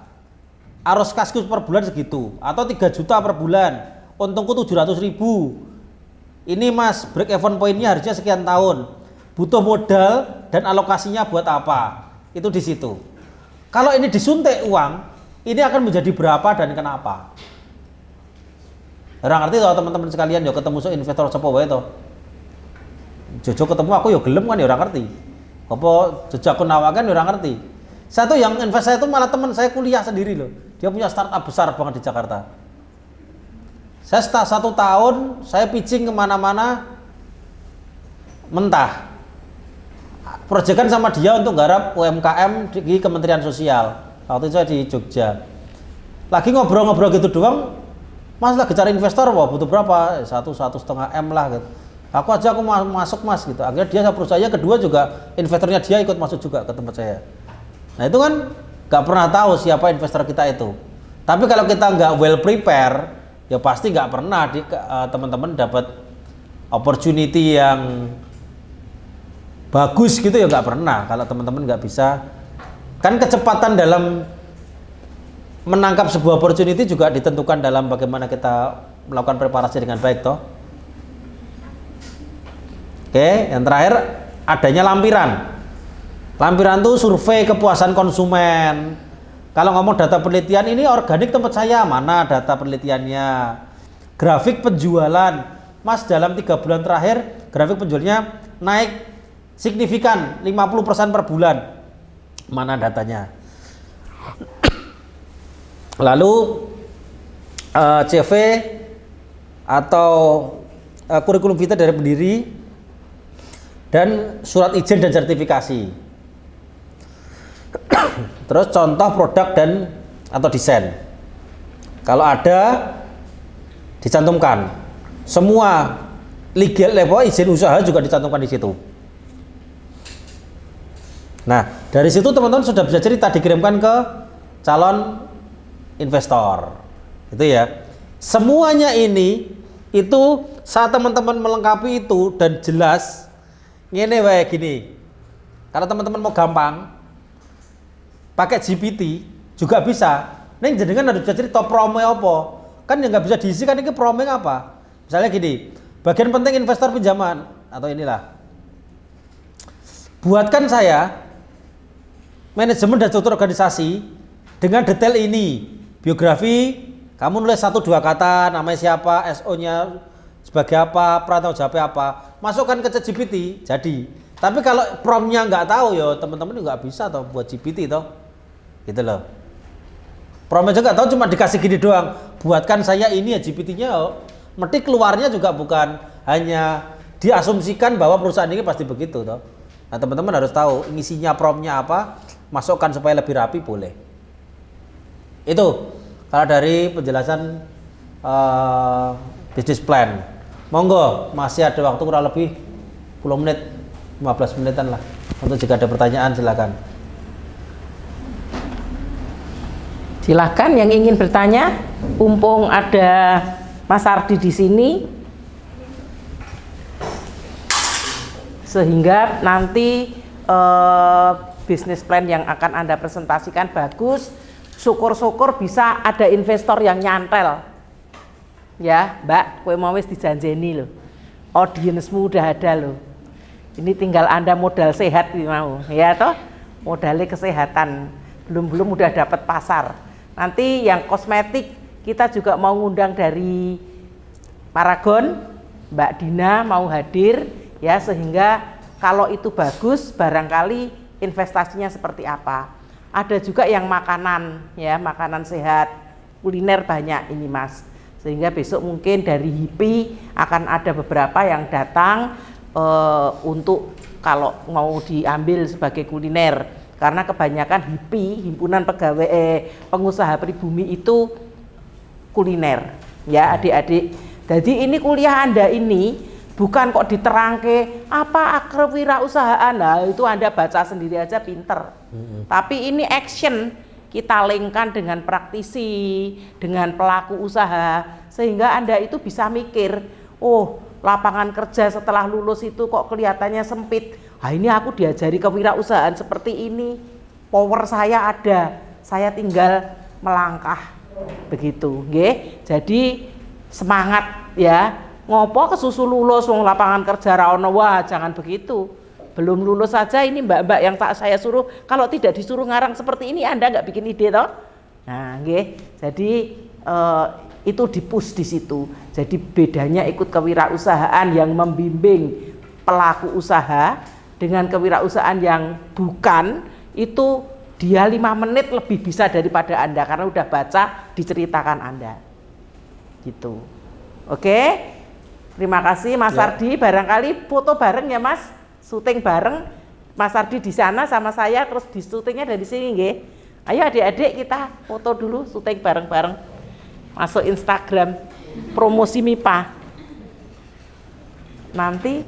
Arus kaskus per bulan segitu atau 3 juta per bulan. Untungku 700.000. Ini Mas, break even point-nya harusnya sekian tahun. Butuh modal dan alokasinya buat apa? Itu di situ. Kalau ini disuntik uang, ini akan menjadi berapa dan kenapa? Ora ngerti toh teman-teman sekalian yo ketemu so investor sapa wae toh. Jojo ketemu aku yo gelem kan yo ora ngerti. Apa jojo aku nawakan yo ora ngerti. Satu yang invest saya itu malah teman saya kuliah sendiri loh. Dia punya startup besar banget di Jakarta. Saya 1 tahun saya pitching kemana-mana mentah. Proyekan sama dia untuk garap UMKM di Kementerian Sosial. Waktu itu saya di Jogja. Lagi ngobrol-ngobrol gitu doang, Mas lagi cari investor, wah butuh berapa? 1,5 M lah gitu. Aku masuk mas gitu. Akhirnya dia approach saya, kedua juga investornya dia ikut masuk juga ke tempat saya. Nah itu kan nggak pernah tahu siapa investor kita itu. Tapi kalau kita nggak well prepare, ya pasti nggak pernah teman-teman dapat opportunity yang bagus gitu ya nggak pernah. Kalau teman-teman nggak bisa, kan kecepatan dalam menangkap sebuah opportunity juga ditentukan dalam bagaimana kita melakukan preparasi dengan baik toh. Oke, yang terakhir adanya lampiran. Lampiran itu survei kepuasan konsumen. Kalau ngomong data penelitian ini organik tempat saya, mana data penelitiannya? Grafik penjualan, Mas dalam 3 bulan terakhir grafik penjualnya naik signifikan 50% per bulan. Mana datanya? Lalu CV atau kurikulum vitae dari pendiri dan surat izin dan sertifikasi. Terus contoh produk dan atau desain. Kalau ada dicantumkan. Semua legal level izin usaha juga dicantumkan di situ. Nah, dari situ teman-teman sudah bisa cerita dikirimkan ke calon investor. Itu ya. Semuanya ini itu saat teman-teman melengkapi itu dan jelas ngene wae gini. Kalau teman-teman mau gampang pakai GPT juga bisa. Neng jenengan harus bisa cerita promo apa. Kan yang nggak bisa diisi kan ini promo apa. Misalnya gini, bagian penting investor pinjaman atau inilah. Buatkan saya manajemen dan struktur organisasi dengan detail ini. Biografi, kamu nulis 1-2 kata, namanya siapa, SO-nya sebagai apa, perantau jawabnya apa, masukkan ke GPT, jadi. Tapi kalau promnya nggak tahu ya teman-teman nggak bisa toh buat GPT toh, gitu loh. Promnya juga nggak tahu, cuma dikasih gini doang, buatkan saya ini ya GPT-nya, mesti keluarnya juga bukan hanya diasumsikan bahwa perusahaan ini pasti begitu toh. Nah teman-teman harus tahu ngisinya promnya apa, masukkan supaya lebih rapi boleh. Itu kalau dari penjelasan bisnis plan. Monggo, masih ada waktu kurang lebih 10 menit, 15 menitan lah. Untuk jika ada pertanyaan silakan. Silakan yang ingin bertanya, mumpung ada Mas Ardi di sini. Sehingga nanti bisnis plan yang akan Anda presentasikan bagus. Syukur-syukur bisa ada investor yang nyantel. Ya, Mbak, kowe mau wis dijanjeni loh. Audiensmu udah ada loh. Ini tinggal Anda modal sehat mau, ya toh? Modalnya kesehatan. Belum udah dapat pasar. Nanti yang kosmetik kita juga mau ngundang dari Paragon, Mbak Dina mau hadir ya, sehingga kalau itu bagus barangkali investasinya seperti apa. Ada juga yang makanan ya, makanan sehat, kuliner banyak ini Mas. Sehingga besok mungkin dari HIPI akan ada beberapa yang datang untuk kalau mau diambil sebagai kuliner. Karena kebanyakan HIPI, Himpunan Pegawai Pengusaha Pribumi itu kuliner ya adik-adik. Jadi ini kuliah Anda ini bukan kok diterangke apa kewirausahaan, nah itu Anda baca sendiri aja pinter. Tapi ini action, kita linkkan dengan praktisi, dengan pelaku usaha, sehingga Anda itu bisa mikir, oh lapangan kerja setelah lulus itu kok kelihatannya sempit. Ah ini aku diajari kewirausahaan seperti ini, power saya ada, saya tinggal melangkah begitu, nggih. Jadi semangat ya. Ngopo kesusu lulus wong lapangan kerja ra ono, wah jangan begitu. Belum lulus saja ini mbak-mbak yang tak saya suruh, kalau tidak disuruh ngarang seperti ini Anda nggak bikin ide toh. Nah, nggih. Jadi itu di-push di situ. Jadi bedanya ikut kewirausahaan yang membimbing pelaku usaha dengan kewirausahaan yang bukan, itu dia 5 menit lebih bisa daripada Anda karena udah baca diceritakan Anda. Gitu. Oke? Terima kasih Mas Ardi, barangkali foto bareng ya Mas, syuting bareng. Mas Ardi di sana sama saya, terus di syutingnya dari sini nggih. Ayo adik-adik kita foto dulu, syuting bareng-bareng. Masuk Instagram, promosi MIPA. Nanti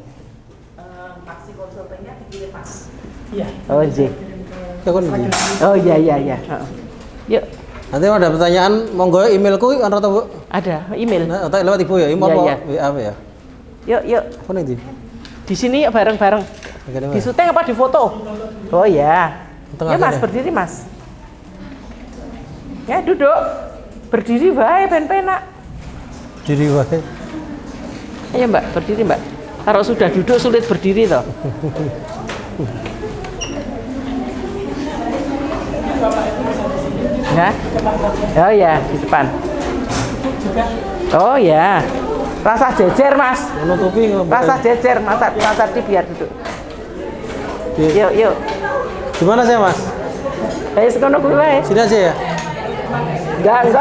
taksi konsultannya dikirim Mas. Iya. Oh iya. Oh iya. Yuk. Nanti kalau ada pertanyaan, monggo emailku ana ta, Bu? Ada email. Nah, tak lewat Ibu ya, email Iya, apa ya? Yuk. Apa nih? Di sini yuk bareng-bareng. Di syuting apa di foto? Oh ya. Ya Mas, berdiri Mas. Ya duduk. Berdiri wae ben penak. Diri wae. Ayo Mbak, berdiri Mbak. Kalau sudah duduk sulit berdiri toh. Ya. Oh ya, di depan. Oh ya. Rasa jejer Mas. Menutupi Rasa jejer, Mas Ardi biar duduk. Yuk. Gimana saya Mas? Ayo sekono kuwi wae. Sini aja ya? Enggak, Mas.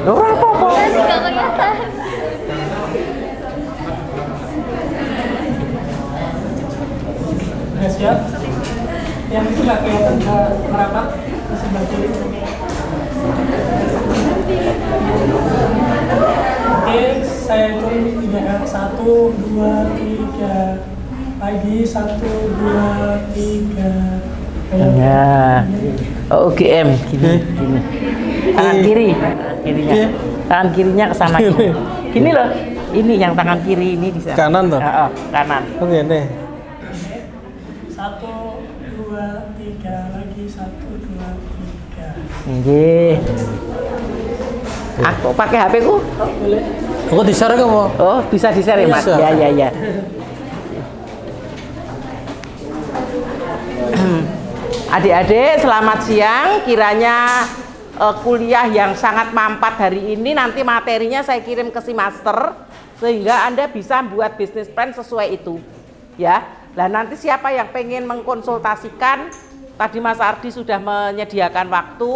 Ora apa-apa. Nggak kelihatan. Udah siap? Yang itu nggak kelihatan merapat di sebelah kiri. Oke, saya hitung 3 kali. 1, 2, 3. Lagi 1, 2, 3. Ya. Oh, UGM gini. Tangan kiri. Kirinya. Tangan kirinya ke sana. Gini loh. Ini yang tangan kiri ini di sana. Kanan toh? Heeh, kanan. Oh ngene. 1, 2, 3. Lagi 1, 2, 3. Nggih. Aku pakai HP ku. Boleh. Kok di-share kamu? Oh, bisa di-share ya, Mas? Bisa. Ya. Adik-adik, selamat siang. Kiranya kuliah yang sangat mampat hari ini nanti materinya saya kirim ke si master sehingga Anda bisa buat bisnis plan sesuai itu. Ya. Nah, nanti siapa yang pengen mengkonsultasikan, tadi Mas Ardi sudah menyediakan waktu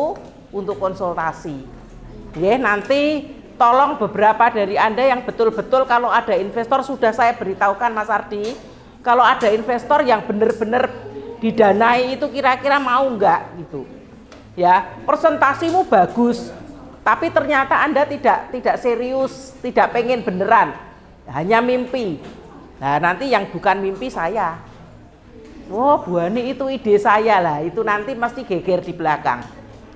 untuk konsultasi. Ya, nanti tolong beberapa dari Anda yang betul-betul kalau ada investor sudah saya beritahukan Mas Ardi, kalau ada investor yang benar-benar didanai itu kira-kira mau enggak gitu. Ya, presentasimu bagus, tapi ternyata Anda tidak serius, tidak pengen beneran, hanya mimpi. Nah, nanti yang bukan mimpi saya. Oh, Bu Ani itu ide saya lah, itu nanti mesti geger di belakang.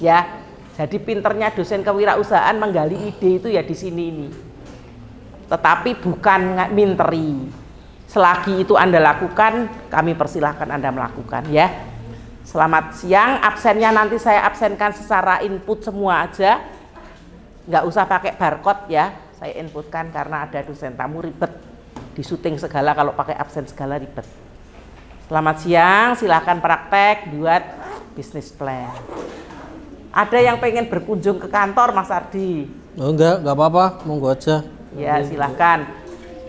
Ya. Jadi pinternya dosen kewirausahaan menggali ide itu ya di sini ini. Tetapi bukan minteri. Selagi itu Anda lakukan, kami persilahkan Anda melakukan ya. Selamat siang, absennya nanti saya absenkan secara input semua aja. Nggak usah pakai barcode ya, saya inputkan karena ada dosen tamu ribet. Di syuting segala kalau pakai absen segala ribet. Selamat siang, silahkan praktek buat bisnis plan. Ada yang pengen berkunjung ke kantor Mas Ardi? Oh enggak apa-apa, monggo aja. Ya silahkan.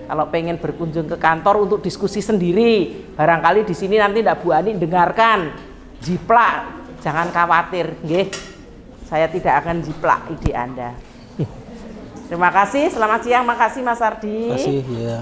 Kalau pengen berkunjung ke kantor untuk diskusi sendiri, barangkali di sini nanti Bu Ani dengarkan, jiplak, jangan khawatir, nggih. Saya tidak akan jiplak ide Anda. Terima kasih, selamat siang, makasih Mas Ardi. Terima kasih ya.